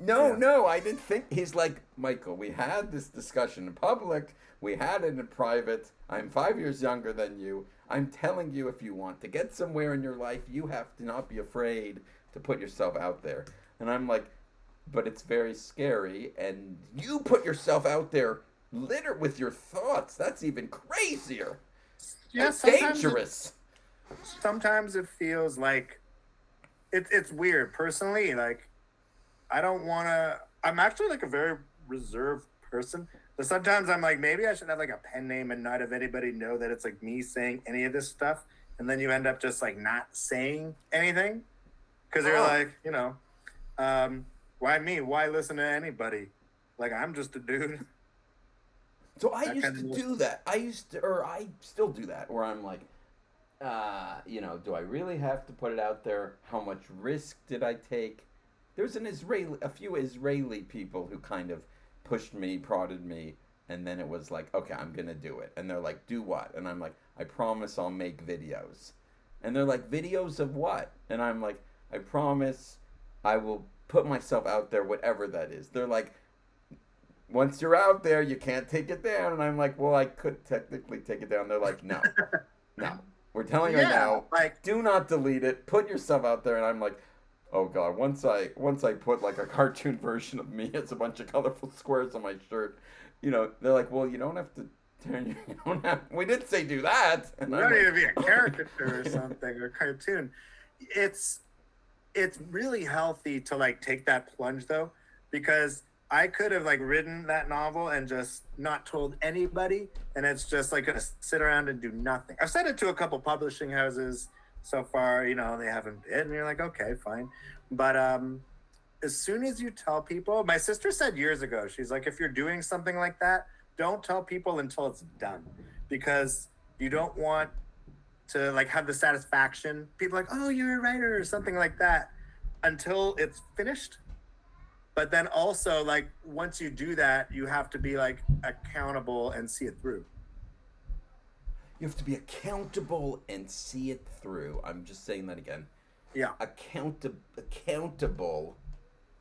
No, I didn't think. He's like, Michael, we had this discussion in public. We had it in private. I'm 5 years younger than you. I'm telling you, if you want to get somewhere in your life, you have to not be afraid to put yourself out there. And I'm like, but it's very scary. And you put yourself out there littered with your thoughts. That's even crazier. Yeah, it's dangerous. Sometimes it feels like it's weird. Personally, like I'm actually like a very reserved person. So sometimes I'm like, maybe I should have like a pen name and not have anybody know that it's like me saying any of this stuff. And then you end up just like not saying anything. Because you're like, why me? Why listen to anybody? Like, I'm just a dude. So I That used kind to of do that. I still do that, where I'm like, do I really have to put it out there? How much risk did I take? There's a few Israeli people who kind of pushed me, prodded me, and then it was like, okay, I'm gonna do it. And they're like, do what? And I'm like, I promise I'll make videos. And they're like, videos of what? And I'm like, I promise I will put myself out there, whatever that is. They're like, once you're out there, you can't take it down. And I'm like, well, I could technically take it down. They're like, no, no. We're telling you right Yeah, now, like do not delete it. Put yourself out there. And I'm like, oh god. Once I put like a cartoon version of me as a bunch of colorful squares on my shirt, they're like, well, you don't have to turn. You don't have. We did say do that. And you I'm don't need like, to be a caricature or something or cartoon. It's really healthy to like take that plunge though, because I could have like written that novel and just not told anybody, and it's just like gonna sit around and do nothing. I've sent it to a couple publishing houses so far, they haven't bid, and you're like, okay, fine. But as soon as you tell people, my sister said years ago, she's like, if you're doing something like that, don't tell people until it's done, because you don't want to like have the satisfaction. People are like, oh, you're a writer or something like that, until it's finished. But then also, like, once you do that, you have to be like accountable and see it through. you have to be accountable and see it through. I'm just saying that again. Yeah. Accountable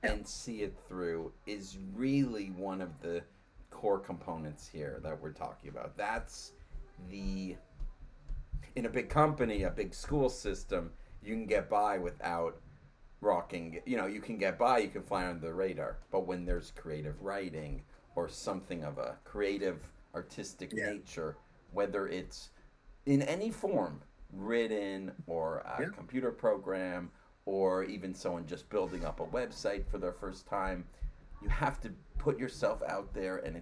and see it through is really one of the core components here that we're talking about. That's in a big company, a big school system, you can get by without rocking. You can get by, you can fly under the radar. But when there's creative writing or something of a creative, artistic nature, whether it's in any form, written or a computer program, or even someone just building up a website for their first time, you have to put yourself out there and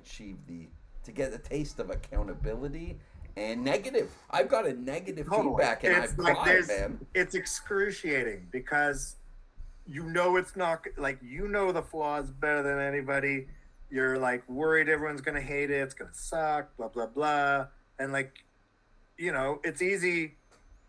to get a taste of accountability and negative. I've got a negative feedback and I've cried, man. It's excruciating because it's not like, the flaws better than anybody. You're like worried everyone's going to hate it. It's going to suck, blah, blah, blah. And like, it's easy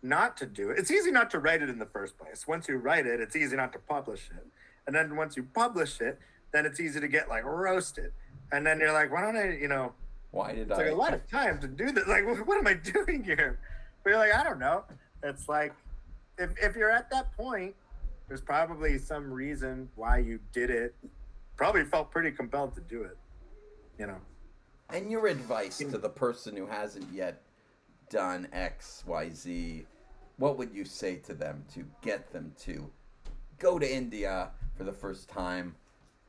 not to do it. It's easy not to write it in the first place. Once you write it, it's easy not to publish it. And then once you publish it, then it's easy to get like roasted. And then you're like, why don't I, why did it's like a lot of time to do this. Like, what am I doing here? But you're like, I don't know. It's like, if you're at that point, there's probably some reason why you did it. Probably felt pretty compelled to do it, And your advice to the person who hasn't yet done X, Y, Z, what would you say to them to get them to go to India for the first time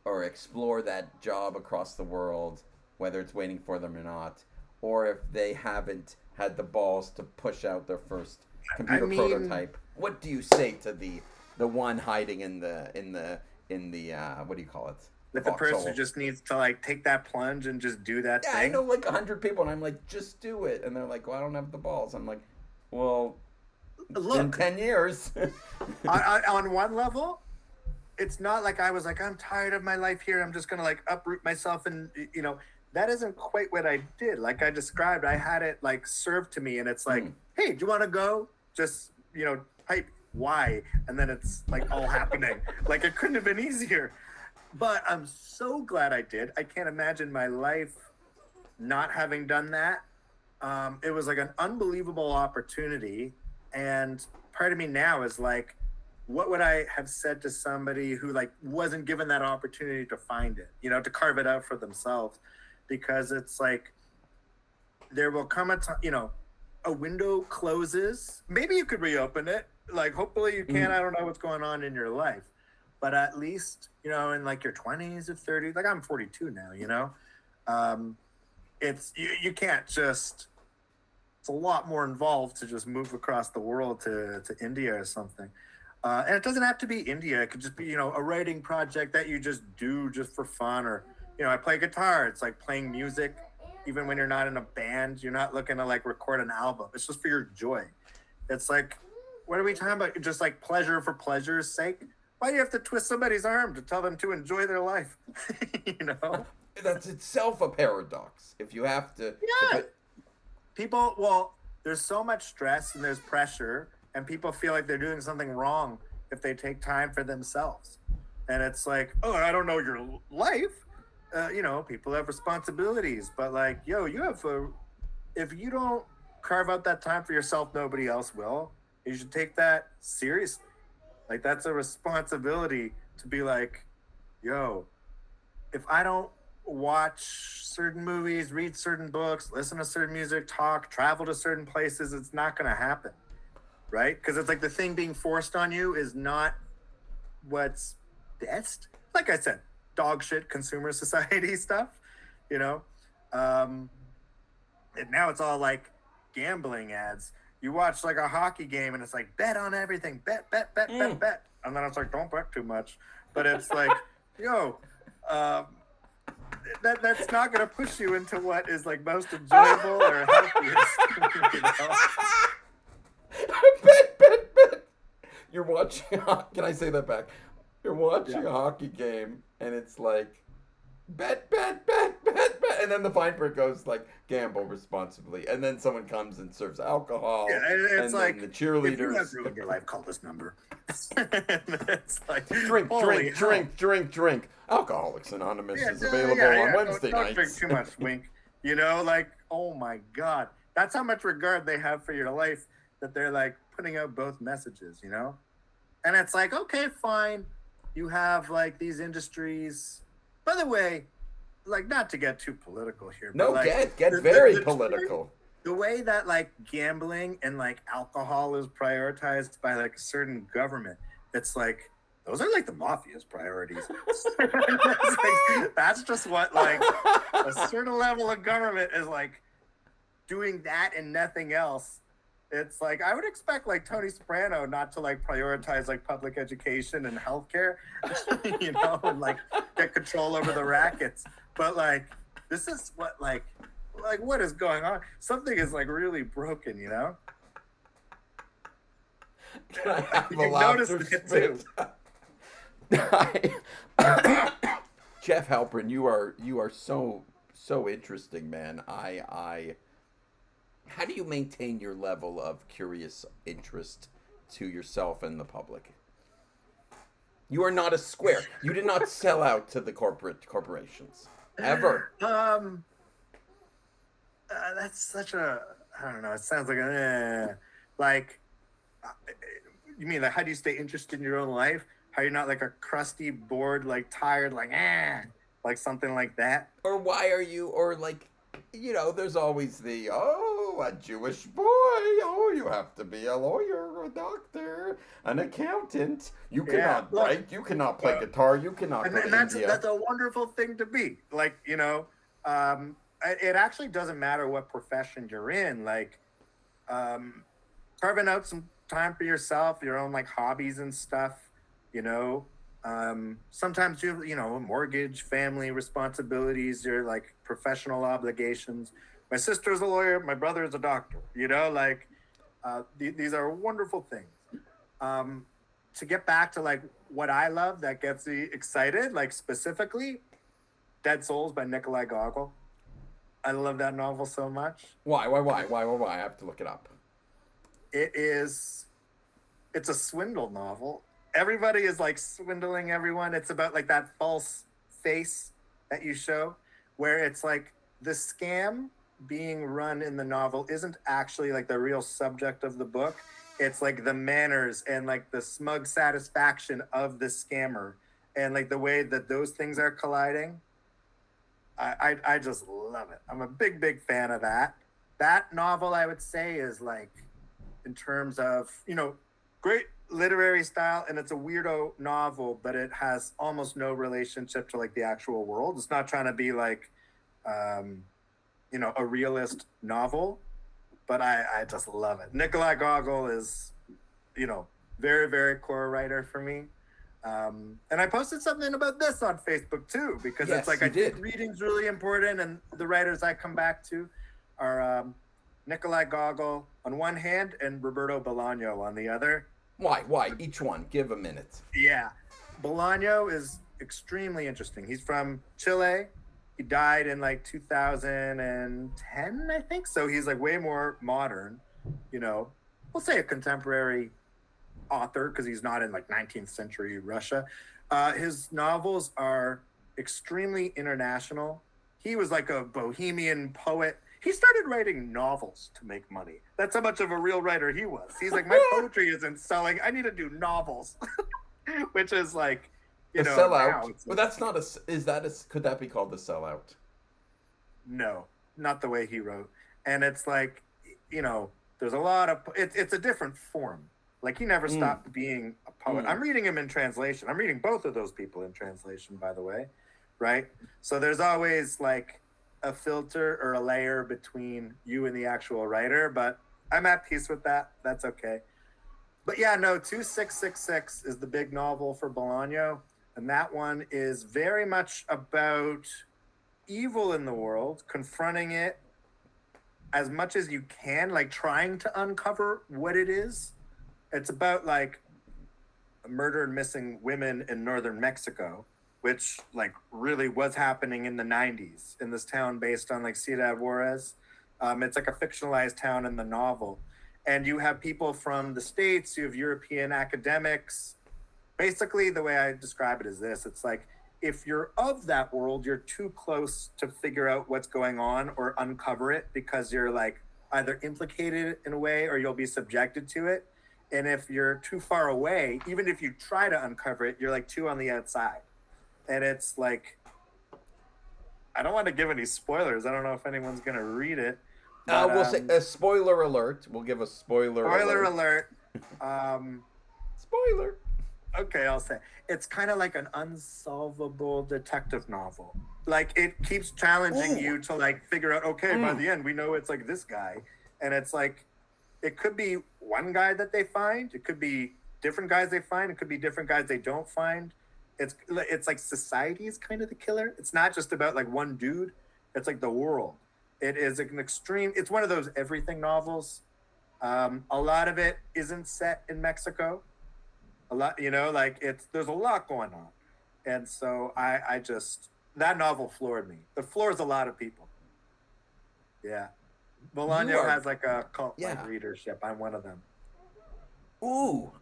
or explore that job across the world, whether it's waiting for them or not, or if they haven't had the balls to push out their first computer prototype? What do you say to the one hiding in the what do you call it? The person who just needs to like take that plunge and just do that thing. Yeah, I know like 100 people, and I'm like, just do it. And they're like, well, I don't have the balls. I'm like, well, look, in 10 years. on one level, it's not like I was like, I'm tired of my life here. I'm just going to like uproot myself. And, that isn't quite what I did. Like I described, I had it like served to me. And it's like, hey, do you want to go? Just, type why. And then it's like all happening. Like it couldn't have been easier. But I'm so glad I did. I can't imagine my life not having done that. It was like an unbelievable opportunity. And part of me now is like, what would I have said to somebody who like wasn't given that opportunity to find it, to carve it out for themselves? Because it's like, there will come a time, a window closes. Maybe you could reopen it. Like, hopefully you can. I don't know what's going on in your life. But at least, in like your 20s or 30s, like I'm 42 now, it's, you can't just, it's a lot more involved to just move across the world to India or something. And it doesn't have to be India. It could just be, a writing project that you just do just for fun. Or, I play guitar. It's like playing music. Even when you're not in a band, you're not looking to like record an album. It's just for your joy. It's like, what are we talking about? Just like pleasure for pleasure's sake? Why do you have to twist somebody's arm to tell them to enjoy their life? That's itself a paradox. If you have to, Yeah. People, well, there's so much stress and there's pressure, and people feel like they're doing something wrong if they take time for themselves. And it's like, oh, I don't know your life. People have responsibilities, but like, yo, if you don't carve out that time for yourself, nobody else will. You should take that seriously. Like, that's a responsibility to be like, yo, if I don't watch certain movies, read certain books, listen to certain music, talk, travel to certain places, it's not going to happen. Right? Because it's like the thing being forced on you is not what's best. Like I said, dog shit consumer society stuff, you know? And now it's all like gambling ads. You watch like a hockey game and it's like, bet on everything, bet. And then it's like, don't bet too much. But it's like, yo, that's not going to push you into what is like most enjoyable or healthiest. You know? Bet. You're watching. Can I say that back? You're watching a hockey game, and it's like, bet, and then the fine print goes like, gamble responsibly, and then someone comes and serves alcohol. Yeah, it's and like then the cheerleaders. If you have ruined your life, call this number. It's like drink. Alcoholics Anonymous is available on Wednesday don't nights. Drink too much, wink. You know, like, oh my God, that's how much regard they have for your life that they're like putting out both messages. You know, and it's like, okay, fine. You have like these industries. By the way, like, not to get too political here. No, but, like, get very political. The way that like gambling and like alcohol is prioritized by like a certain government, it's like those are like the mafia's priorities. Like, that's just what like a certain level of government is like doing that and nothing else. It's like I would expect like Tony Soprano not to like prioritize like public education and healthcare, you know, and like get control over the rackets. But like this is what like what is going on? Something is like really broken, you know. Can I have you noticed it too. Jeff Halperin, you are so interesting, man. How do you maintain your level of curious interest to yourself and the public? You are not a square. You did not sell out to the corporations ever. That's such a, I don't know. It sounds like you mean like how do you stay interested in your own life? How you're not like a crusty, bored, like tired, like something like that? Or why are you? Or like, you know, there's always the a Jewish boy. Oh, you have to be a lawyer, a doctor, an accountant. You cannot write. You cannot play guitar. You cannot. And that's a wonderful thing to be. Like, you know, it actually doesn't matter what profession you're in. Like, carving out some time for yourself, your own like hobbies and stuff. You know, sometimes you know, mortgage, family responsibilities, your like professional obligations. My sister's a lawyer. My brother is a doctor. You know, like these are wonderful things. To get back to like what I love that gets me excited, like specifically, Dead Souls by Nikolai Gogol. I love that novel so much. Why? I have to look it up. It's a swindle novel. Everybody is like swindling everyone. It's about like that false face that you show, where it's like the scam being run in the novel isn't actually like the real subject of the book. It's like the manners and like the smug satisfaction of the scammer and like the way that those things are colliding. I just love it. I'm a big fan of that. That novel, I would say, is like, in terms of, you know, great literary style, and it's a weirdo novel, but it has almost no relationship to like the actual world. It's not trying to be like, you know, a realist novel, but I just love it. Nikolai Gogol is, you know, very core writer for me. And I posted something about this on Facebook too, because it's like I think reading's really important, and the writers I come back to are Nikolai Gogol on one hand and Roberto Bolaño on the other. Why? Each one. Give a minute. Yeah. Bolaño is extremely interesting. He's from Chile. He died in like 2010, I think. So he's like way more modern, you know. We'll say a contemporary author because he's not in like 19th century Russia. His novels are extremely international. He was like a bohemian poet. He started writing novels to make money. That's how much of a real writer he was. He's like, my poetry isn't selling. I need to do novels, which is like, A sellout. now it's But like, that's not a. Is that a? Could that be called a sellout? no, not the way he wrote. And it's like, there's a lot of, it's a different form. Like he never stopped being a poet. I'm reading him in translation. I'm reading both of those people in translation, by the way. Right. So there's always like a filter or a layer between you and the actual writer, but I'm at peace with that. That's okay. But yeah, no, 2666 is the big novel for Bolaño. And that one is very much about evil in the world, confronting it as much as you can, like trying to uncover what it is. It's about like murder and missing women in northern Mexico, which like really was happening in the 90s in this town based on like Ciudad Juarez. It's like a fictionalized town in the novel. And you have people from the States, you have European academics. Basically, the way I describe it is this. It's like, if you're of that world, you're too close to figure out what's going on or uncover it because you're like either implicated in a way or you'll be subjected to it. And if you're too far away, even if you try to uncover it, you're like too on the outside. And it's like, I don't want to give any spoilers. I don't know if anyone's going to read it. But, We'll say a spoiler alert. We'll give a spoiler alert. Spoiler. Okay, I'll say. It's kind of like an unsolvable detective novel. Like it keeps challenging you to like figure out, okay, by the end, we know it's like this guy. And it's like, it could be one guy that they find. It could be different guys they find. It could be different guys they don't find. It's like society is kind of the killer. It's not just about like one dude. It's like the world. It is an extreme. It's one of those everything novels. A lot of it isn't set in Mexico. A lot, like there's a lot going on. And so I just, that novel floored me. It floors a lot of people. Yeah. Bolaño has like a cult-like readership. I'm one of them. Oh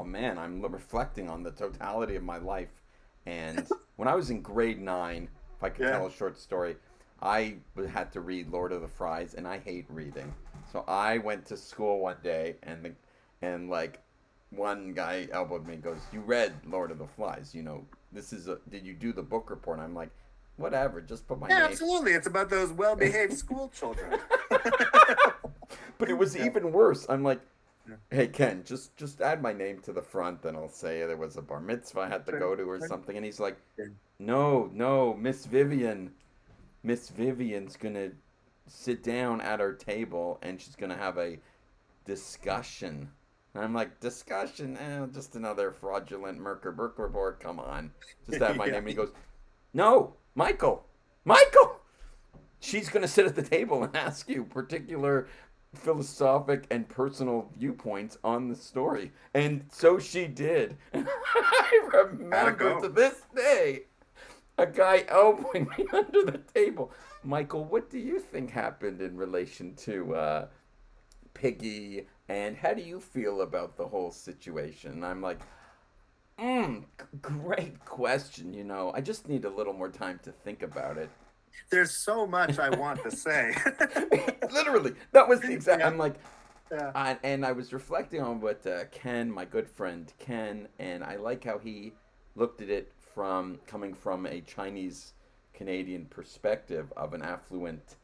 man, I'm reflecting on the totality of my life. And when I was in grade 9, if I could tell a short story, I had to read Lord of the Flies, and I hate reading. So I went to school one day, and like one guy elbowed me and goes, "You read Lord of the Flies? Did you do the book report?" And I'm like, "Whatever, just put my name." Yeah, absolutely. It's about those well-behaved school children. But it was even worse. I'm like, "Hey Ken, just add my name to the front, and I'll say there was a bar mitzvah I had to go to or something." And he's like, "No, Miss Vivian's gonna sit down at our table, and she's gonna have a discussion." And I'm like, "Discussion? Just another fraudulent Merker Burke report. Come on, just add my name." And he goes, "No, Michael, she's gonna sit at the table and ask you particular philosophic and personal viewpoints on the story." And so she did. And I remember to this day a guy elbowing me under the table. "Michael, what do you think happened in relation to Piggy, and how do you feel about the whole situation?" And I'm like, great question. I just need a little more time to think about it. There's so much I want to say. Literally, that was the exact. I'm like, and I was reflecting on what Ken, my good friend Ken, and I like how he looked at it coming from a Chinese Canadian perspective of an affluent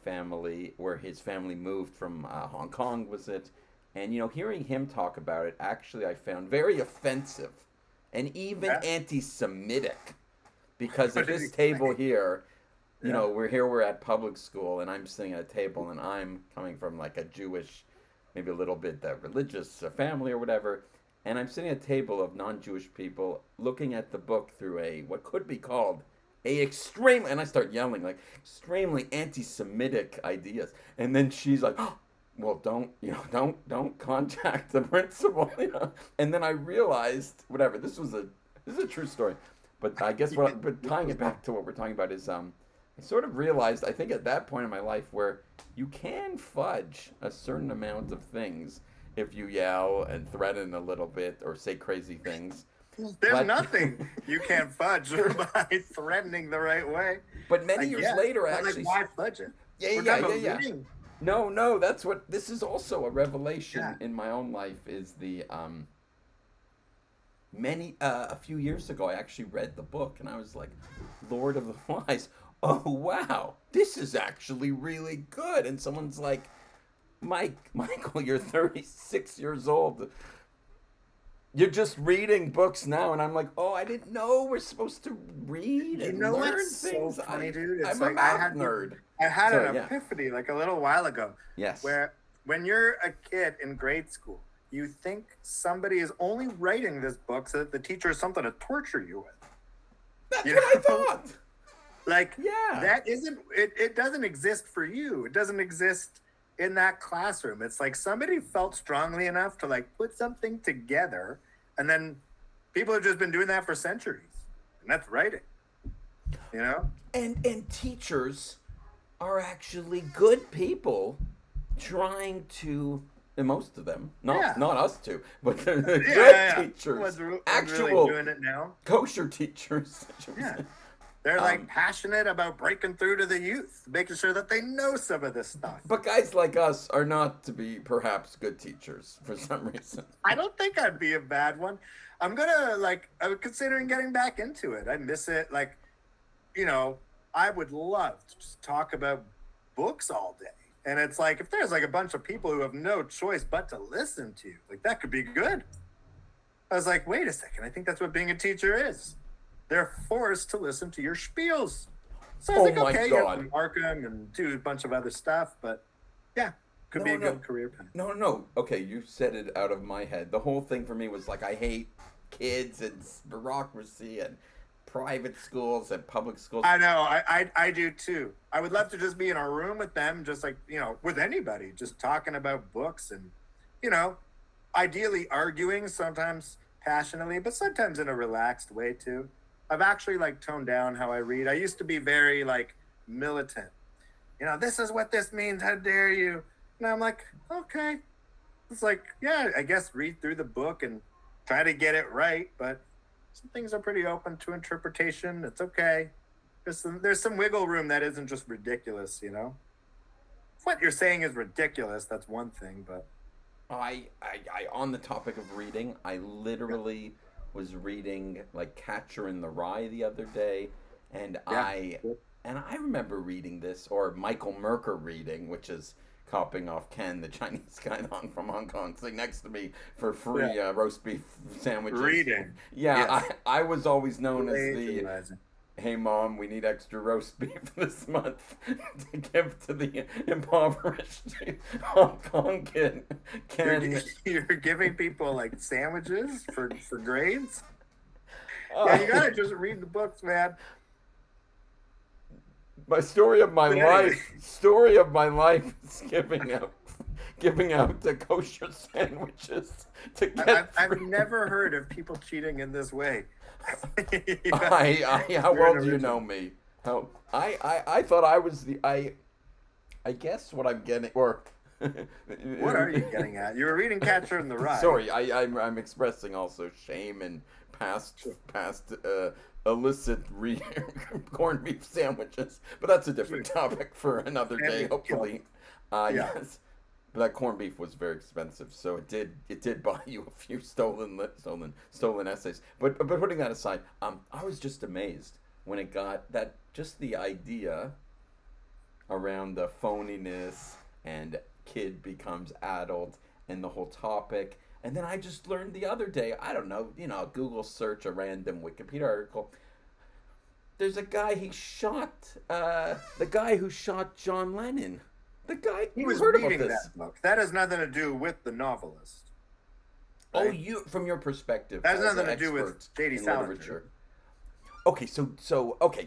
family where his family moved from Hong Kong, was it? And hearing him talk about it, actually I found very offensive and even anti-Semitic, because at this table here, we're at public school, and I'm sitting at a table, and I'm coming from like a Jewish, maybe a little bit religious family or whatever, and I'm sitting at a table of non-Jewish people looking at the book through what could be called and I start yelling like extremely anti-Semitic ideas, and then she's like, "Oh, well, don't contact the principal," and then I realized, whatever, this is a true story, But I guess but tying it back to what we're talking about is I sort of realized, I think at that point in my life, where you can fudge a certain amount of things if you yell and threaten a little bit or say crazy things. There's nothing you can't fudge by threatening the right way. But many years later, actually, why fudge it? Yeah. No, that's what this is also a revelation in my own life. Is the a few years ago, I actually read the book and I was like, Lord of the Flies. Oh wow, this is actually really good. And someone's like, Michael, you're 36 years old. You're just reading books now, and I'm like, oh, I didn't know we're supposed to read and learn things. So funny, dude. It's I'm like a math nerd. I had an epiphany like a little while ago. Yes. Where when you're a kid in grade school, you think somebody is only writing this book so that the teacher has something to torture you with. That's what I thought. Like, that isn't, it doesn't exist for you. It doesn't exist in that classroom. It's like somebody felt strongly enough to like put something together, and then people have just been doing that for centuries, and that's writing, you know. And teachers are actually good people trying to, and most of them, not us two, but the good teachers, actual really doing it now. Kosher teachers. They're like passionate about breaking through to the youth, making sure that they know some of this stuff. But guys like us are not to be perhaps good teachers for some reason. I don't think I'd be a bad one. I'm considering getting back into it. I miss it. Like, you know, I would love to just talk about books all day. And it's like, if there's like a bunch of people who have no choice but to listen to you, like that could be good. I was like, wait a second. I think that's what being a teacher is. They're forced to listen to your spiels. So I was okay, you have to mark them and do a bunch of other stuff, but could be a good career path. No. Okay, you said it out of my head. The whole thing for me was like, I hate kids and bureaucracy and private schools and public schools. I know, I do too. I would love to just be in a room with them, just like, you know, with anybody, just talking about books and, you know, ideally arguing, sometimes passionately, but sometimes in a relaxed way too. I've actually like toned down how I read. I used to be very like militant. You know, this is what this means. How dare you? And I'm like, okay. It's like, yeah, I guess read through the book and try to get it right. But some things are pretty open to interpretation. It's okay. There's some wiggle room that isn't just ridiculous, you know? If what you're saying is ridiculous, that's one thing, but. I on the topic of reading, I literally was reading like Catcher in the Rye the other day, and I remember reading this, or Michael Merker reading, which is copying off Ken, the Chinese guy from Hong Kong, sitting next to me for free roast beef sandwiches. Reading. I was always known as the hey mom, we need extra roast beef this month to give to the impoverished Hong Kong kid. You're giving people like sandwiches for grades? You gotta just read the books, man. My story of my life is giving out the kosher sandwiches to get I've never heard of people cheating in this way. How well do you know me? I thought I was I guess what I'm getting, or what are you getting at? You were reading Catcher in the Rye. Sorry, I'm expressing also shame and past illicit corned beef sandwiches, but that's a different topic for another day, hopefully. Yes. But that corned beef was very expensive, so it did buy you a few stolen essays. But putting that aside, I was just amazed when it got that, just the idea around the phoniness and kid becomes adult and the whole topic. And then I just learned the other day, I don't know, Google search a random Wikipedia article. There's a guy the guy who shot John Lennon. The guy he was reading that book. That has nothing to do with the novelist. Right? Oh, from your perspective. That has nothing to do with J.D. Salinger. Okay,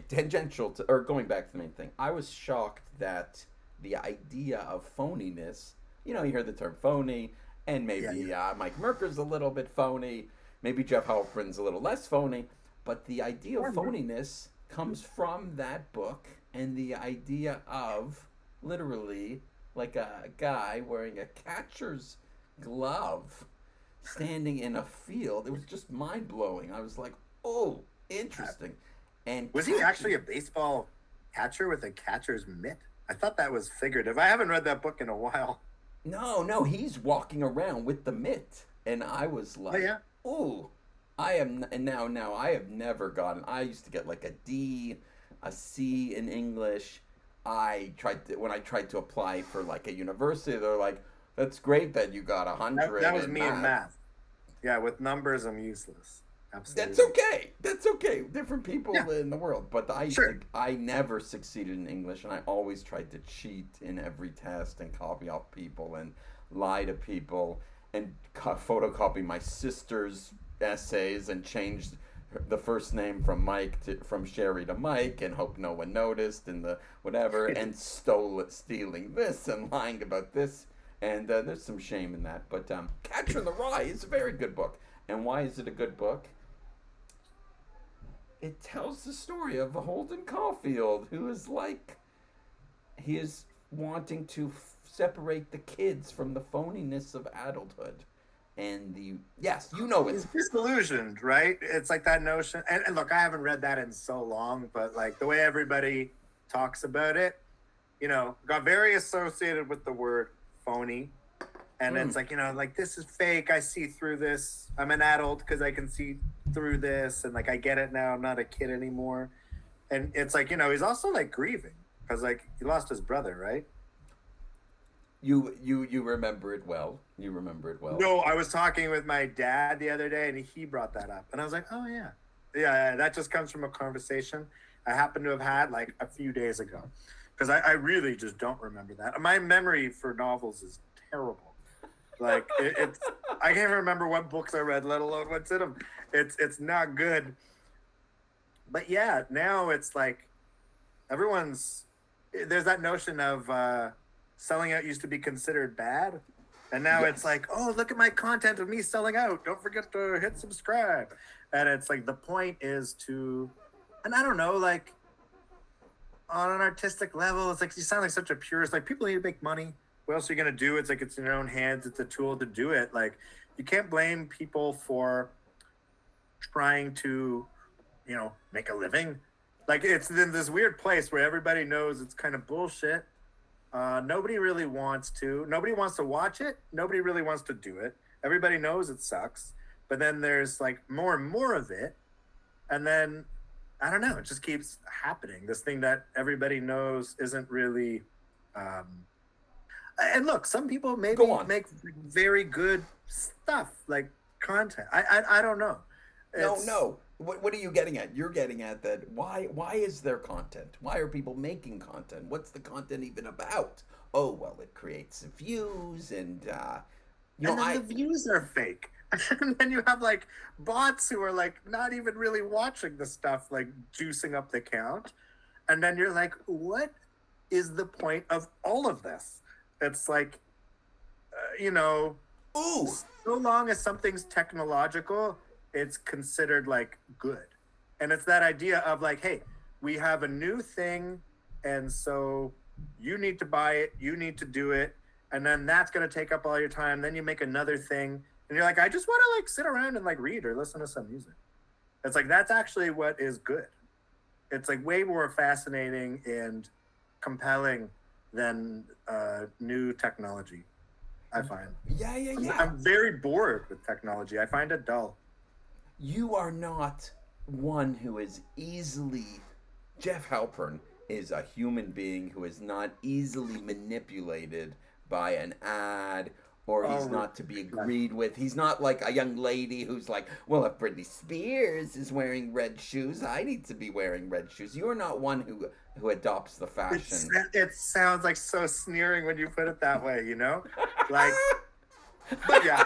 tangential to, or going back to the main thing. I was shocked that the idea of phoniness, you hear the term phony, and maybe Mike Merker's a little bit phony, maybe Jeff Halperin's a little less phony, But the idea of phoniness comes from that book, and the idea of literally like a guy wearing a catcher's glove standing in a field. It was just mind blowing. I was like, oh, interesting. And was he actually a baseball catcher with a catcher's mitt? I thought that was figurative. I haven't read that book in a while. No, he's walking around with the mitt, and I was like, "Oh, I am." And now I have never gotten. I used to get like a D, a C in English. When I tried to apply for like a university. They're like, "That's great that you got 100." That was me in math. Yeah, with numbers, I'm useless. Absolutely. That's okay. Different people in the world, but I never succeeded in English, and I always tried to cheat in every test and copy off people and lie to people and photocopy my sister's essays and change the first name from Sherry to Mike and hope no one noticed and the whatever and stealing this and lying about this, and there's some shame in that. But Catcher in the Rye is a very good book. And why is it a good book? It tells the story of Holden Caulfield, who is he is wanting to separate the kids from the phoniness of adulthood. And he's disillusioned, right? It's like that notion. And look, I haven't read that in so long, but like the way everybody talks about it, got very associated with the word phony. And it's like, like, this is fake. I see through this. I'm an adult because I can see through this. And, like, I get it now. I'm not a kid anymore. And it's like, he's also, like, grieving. Because, like, he lost his brother, right? You remember it well. You remember it well. No, I was talking with my dad the other day, and he brought that up. And I was like, oh, yeah. Yeah, that just comes from a conversation I happen to have had, like, a few days ago. Because I really just don't remember that. My memory for novels is terrible. Like it's I can't even remember what books I read, let alone what's in them. It's not good. But yeah, now it's like there's that notion of selling out used to be considered bad. And now it's like, oh, look at my content of me selling out. Don't forget to hit subscribe. And it's like the point is and I don't know, like on an artistic level, it's like you sound like such a purist. Like people need to make money. What else are you going to do? It's like it's in your own hands. It's a tool to do it. Like you can't blame people for trying to, make a living. Like it's in this weird place where everybody knows it's kind of bullshit. Nobody really wants to. Nobody wants to watch it. Nobody really wants to do it. Everybody knows it sucks. But then there's like more and more of it. And then, I don't know, it just keeps happening. This thing that everybody knows isn't really... And look, some people maybe make very good stuff, like content. I don't know. No. What are you getting at? You're getting at that. Why is there content? Why are people making content? What's the content even about? Oh, well, it creates views and the views are fake. And then you have like bots who are like not even really watching the stuff, like juicing up the count. And then you're like, what is the point of all of this? It's like, so long as something's technological, it's considered like good. And it's that idea of like, hey, we have a new thing. And so you need to buy it. You need to do it. And then that's going to take up all your time. Then you make another thing. And you're like, I just want to like sit around and like read or listen to some music. It's like, that's actually what is good. It's like way more fascinating and compelling than new technology, I find. Yeah. I'm very bored with technology. I find it dull. You are not one who is easily... Jeff Halperin is a human being who is not easily manipulated by an ad, or he's not to be agreed with. He's not like a young lady who's like, well, if Britney Spears is wearing red shoes, I need to be wearing red shoes. You're not one who adopts the fashion. It sounds like so sneering when you put it that way, Like, but yeah.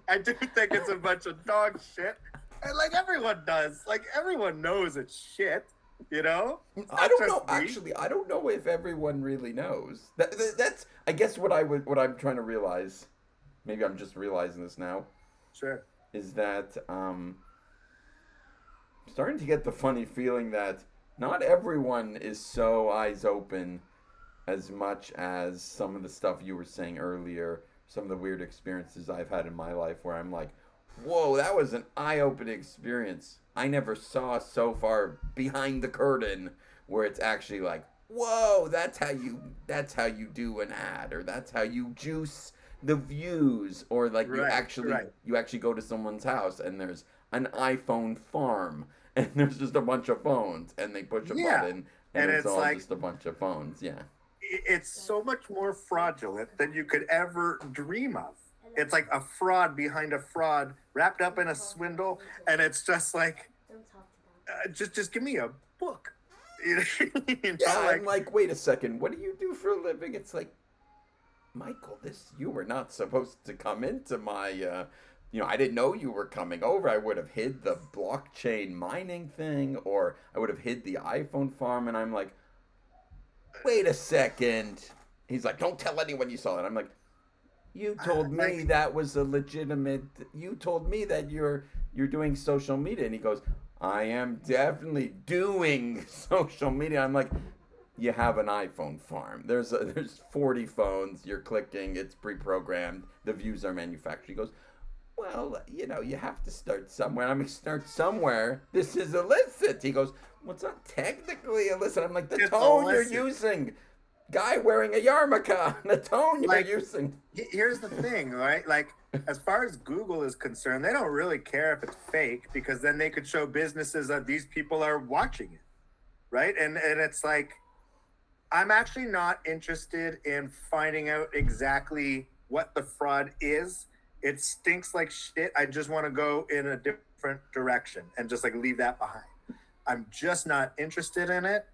I do think it's a bunch of dog shit. And like everyone does. Like everyone knows it's shit. I don't know. Actually, I don't know if everyone really knows. That's, I guess, what I'm trying to realize. Maybe I'm just realizing this now. Sure. Is that starting to get the funny feeling that not everyone is so eyes open as much as some of the stuff you were saying earlier, some of the weird experiences I've had in my life where I'm like, whoa, that was an eye-opening experience. I never saw so far behind the curtain where it's actually like, whoa, that's how you do an ad, or that's how you juice the views, or like you Right, actually right. you actually go to someone's house and there's an iPhone farm and there's just a bunch of phones and they push a Yeah. button and And it's it's all like just a bunch of phones. Yeah. it's so much more fraudulent than you could ever dream of. It's like a fraud behind a fraud wrapped up in a swindle, and it's just like, just give me a book. Yeah, I'm Like like, wait a second, what do you do for a living? It's like, Michael, this you were not supposed to come into my I didn't know you were coming over. I would have hid the blockchain mining thing, or I would have hid the iPhone farm. And I'm like, wait a second. He's like, don't tell anyone you saw it. I'm like, you told me like that was a legitimate. You told me that you're doing social media. And he goes, I am definitely doing social media. I'm like, you have an iPhone farm. There's 40 phones. You're clicking. It's pre-programmed. The views are manufactured. He goes, well, you have to start somewhere. I'm like, start somewhere. This is illicit. He goes, well, it's not technically illicit. I'm like, the it's tone you're illicit. using. Guy wearing a yarmulke. The tone you're Like using. here's the thing, right? Like as far as Google is concerned, they don't really care if it's fake because then they could show businesses that these people are watching it, right? And it's like I'm actually not interested in finding out exactly what the fraud is. It stinks like shit. I just want to go in a different direction and just like leave that behind. I'm just not interested in it,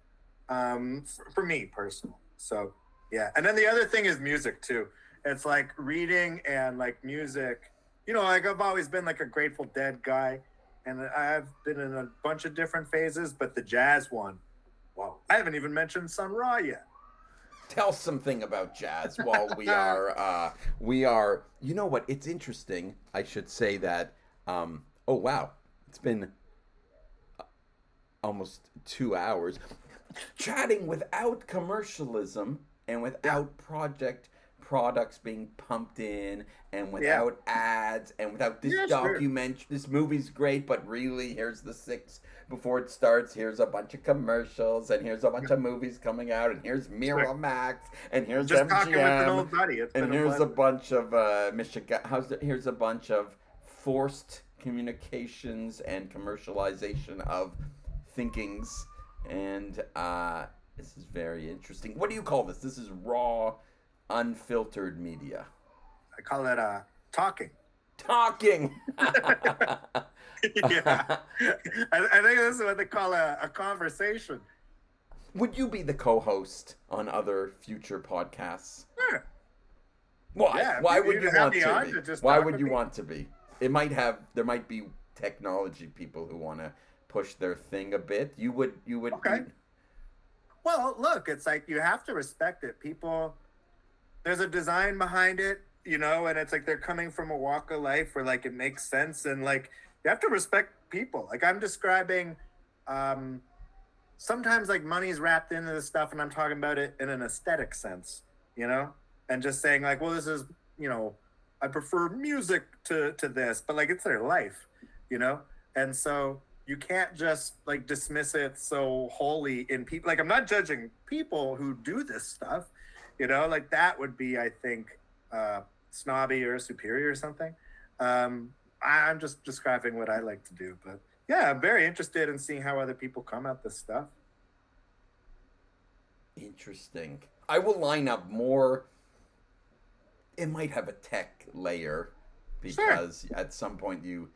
for me personally. So yeah, and then the other thing is music too. It's like reading and like music. Like I've always been like a Grateful Dead guy, and I've been in a bunch of different phases. But the jazz one, wow! I haven't even mentioned Sun Ra yet. Tell something about jazz while we are. You know what? It's interesting. I should say that. Oh wow, it's been almost 2 hours chatting without commercialism and Yeah, without products being pumped in, and yeah, without ads, and without this yeah, sure. document. This movie's great, but really, here's the six before it starts. Here's a bunch of commercials, and here's a bunch of movies coming out, and here's Sure. Miramax, and here's Just talking with an MGM, old buddy. It's and been a here's a pleasure. bunch of Michigan. Here's a bunch of forced communications and commercialization of thinkings, and this is very interesting. What do you call this? This is raw, unfiltered media. I call it talking. Talking. Yeah, I think this is what they call a conversation. Would you be the co-host on other future podcasts? Sure. Why? Yeah, Why if would you have want me to on be? to just Why talk would with you me. want to be? There might be technology people who want to push their thing a bit. You would Okay. be. Well, look, it's like you have to respect it. People, there's a design behind it, and it's like they're coming from a walk of life where like it makes sense, and like you have to respect people. Like I'm describing, um, sometimes like money's wrapped into this stuff, and I'm talking about it in an aesthetic sense, and just saying like, well, this is, I prefer music to this, but like it's their life, you know, and so you can't just like dismiss it so wholly in people. Like I'm not judging people who do this stuff, like that would be, I think, snobby or superior or something. I'm just describing what I like to do, but yeah, I'm very interested in seeing how other people come at this stuff. Interesting. I will line up more. It might have a tech layer Sure. because at some point you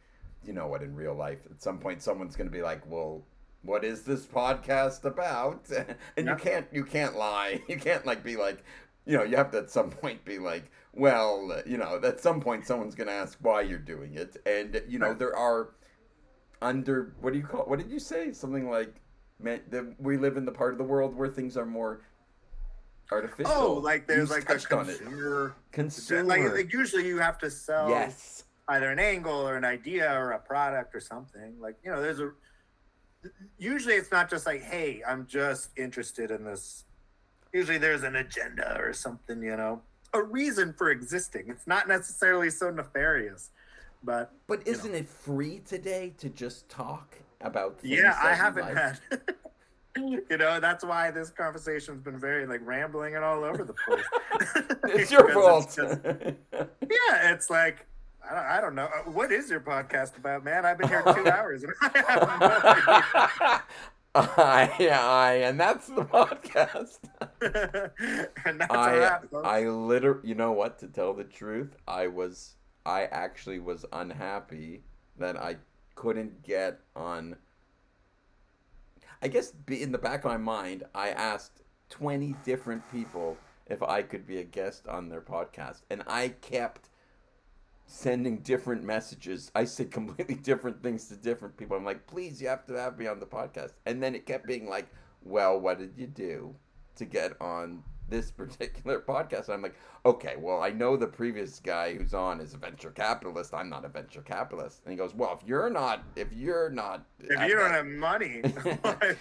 know what, in real life, at some point someone's going to be like, well, what is this podcast about? And Yeah. you can't lie. You can't like be like, you have to at some point be like, well, at some point someone's going to ask why you're doing it. And Right. there are what do you call, what did you say? Something like, man, we live in the part of the world where things are more Oh, artificial. like You there's like a touched on it. consumer. Consumer. Like usually you have to sell Yes. either an angle or an idea or a product or something. Like, usually it's not just like, hey, I'm just interested in this. Usually there's an agenda or something, a reason for existing. It's not necessarily so nefarious, but But isn't it free today to just talk about things yeah, I that you haven't like? had. That's why this conversation's been very like rambling and all over the place. It's your fault. Yeah, it's like I don't know. What is your podcast about, man? I've been here 2 hours and I have no idea. And that's the podcast. And that's a wrap, folks. I literally, you know what? To tell the truth, I actually was unhappy that I couldn't get on. I guess in the back of my mind, I asked 20 different people if I could be a guest on their podcast, and I kept sending different messages. I said completely different things to different people. I'm like, please, you have to have me on the podcast. And then it kept being like, well, what did you do to get on this particular podcast? And I'm like, okay, well, I know the previous guy who's on is a venture capitalist. I'm not a venture capitalist. And he goes, well, if you don't have money,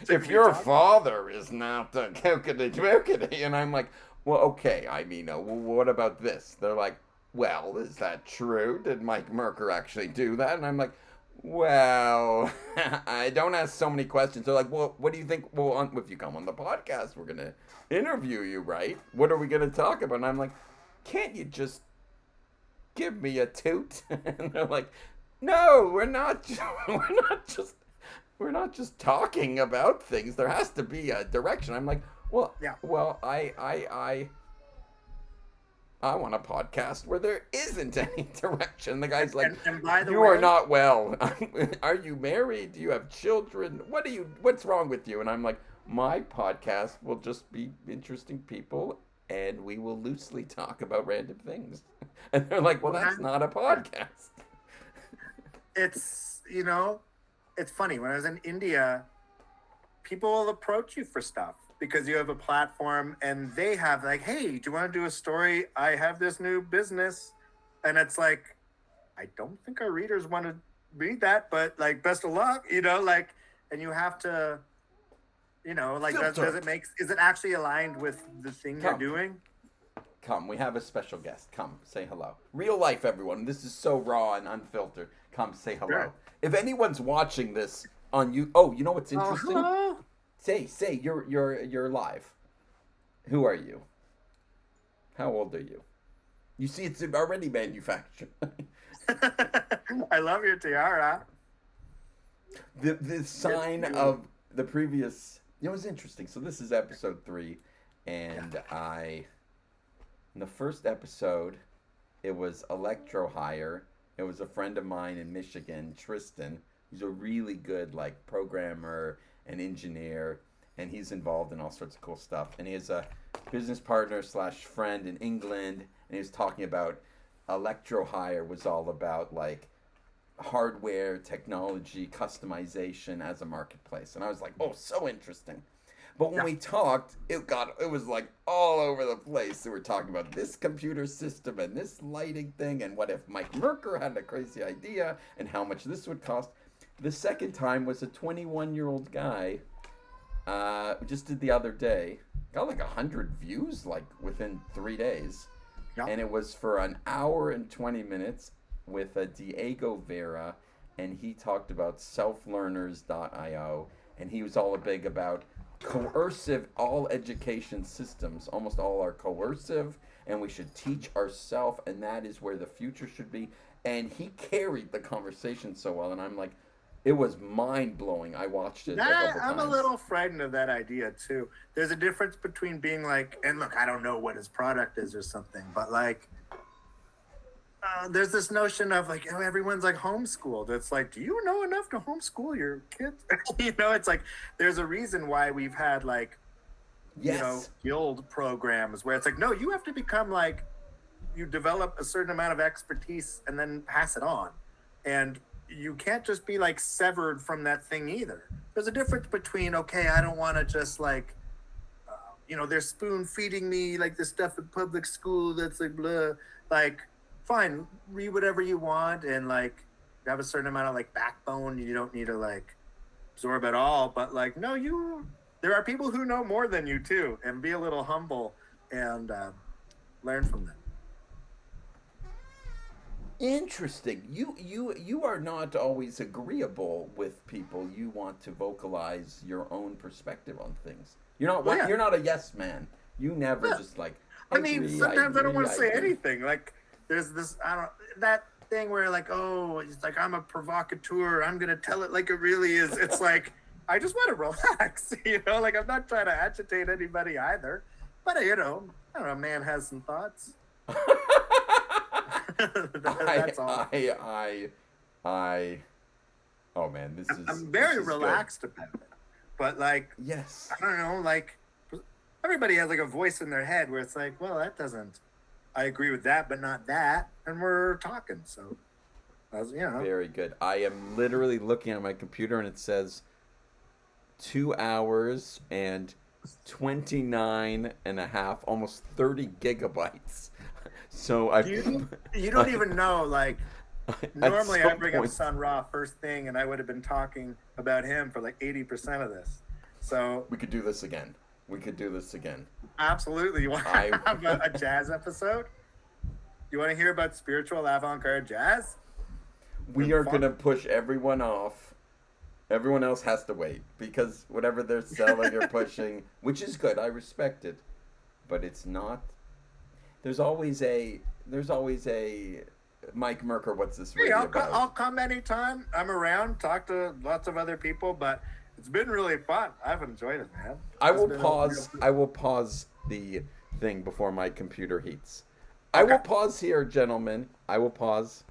if your father is not cookity, and I'm like, well, okay, I mean, what about this? They're like, well, is that true? Did Mike Merker actually do that? And I'm like, well, I don't ask so many questions. They're like, well, what do you think? Well, if you come on the podcast, we're going to interview you, right? What are we going to talk about? And I'm like, can't you just give me a toot? And they're like, no, we're not just talking about things. There has to be a direction. I'm like, well, yeah. Well, I want a podcast where there isn't any direction. The guy's like, and by the way, are not well. Are you married? Do you have children? What's wrong with you? And I'm like, my podcast will just be interesting people and we will loosely talk about random things. And they're like, well, that's not a podcast. It's, it's funny. When I was in India, people will approach you for stuff because you have a platform and they have like, hey, do you want to do a story? I have this new business. And it's like, I don't think our readers want to read that, but like, best of luck, and you have to, is it actually aligned with the thing you're doing? Come, we have a special guest. Come, say hello. Real life, everyone. This is so raw and unfiltered. Come, say hello. Sure. If anyone's watching this on you, you know what's interesting? Say, you're live. Who are you? How old are you? You see, it's already manufactured. I love your tiara. The sign of the previous. It was interesting. So this is episode 3, and in the first episode, it was Electro Hire. It was a friend of mine in Michigan, Tristan. He's a really good programmer and engineer, and he's involved in all sorts of cool stuff. And he has a business partner / friend in England, and he was talking about Electro Hire was all about hardware, technology, customization as a marketplace. And I was like, oh, so interesting. But when we talked, it was all over the place. So we're talking about this computer system and this lighting thing, and what if Mike Merker had a crazy idea and how much this would cost. The second time was a 21-year-old guy, just did the other day, got 100 views within 3 days. Yep. And it was for an hour and 20 minutes with Diego Vera, and he talked about selflearners.io, and he was all big about coercive, all education systems, almost all are coercive, and we should teach ourselves, and that is where the future should be. And he carried the conversation so well, and I'm like, it was mind-blowing. I watched it a couple times. I'm a little frightened of that idea too. There's a difference between being and look, I don't know what his product is or something, but there's this notion of everyone's homeschooled. It's do you know enough to homeschool your kids? It's there's a reason why we've had guild programs where it's no, you have to become you develop a certain amount of expertise and then pass it on. And you can't just be severed from that thing either. There's a difference between, okay, I don't want to just they're spoon feeding me this stuff in public school that's blah. Fine, read whatever you want and you have a certain amount of backbone. You don't need to absorb it all. But like, no, there are people who know more than you too, and be a little humble and learn from them. Interesting. You are not always agreeable with people. You want to vocalize your own perspective on things. You're not Well, yeah. you're not a yes man. You never Yeah. just like I mean, agree, sometimes I don't agree, want to say agree. anything. Like, there's this, I don't, that thing where like, oh, it's like, I'm a provocateur. I'm going to tell it like it really is. It's like, I just want to relax, like I'm not trying to agitate anybody either. But, I don't know, man has some thoughts. That's all. I oh man, this is I'm very this is relaxed about it. But like, good. Yes. I don't know, like, everybody has like a voice in their head where it's like, well, that doesn't, I agree with that, but not that. And we're talking. So, Very good. I am literally looking at my computer and it says 2 hours and 29 and a half, almost 30 gigabytes. So you don't even know, like, normally I bring up point, Sun Ra first thing and I would have been talking about him for like 80% of this. So we could do this again. We could do this again. absolutely. You want to have a jazz episode? You want to hear about spiritual avant-garde jazz? We are going to push everyone off. Everyone else has to wait because whatever they're selling or pushing, which is good, I respect it, but it's not. There's always a Mike Merker. What's this Hey, radio I'll about? come anytime. I'm around. Talk to lots of other people, but it's been really fun. I've enjoyed it, man. I It's will been a pause. real- I will pause the thing before my computer heats. I will pause here, gentlemen. I will pause.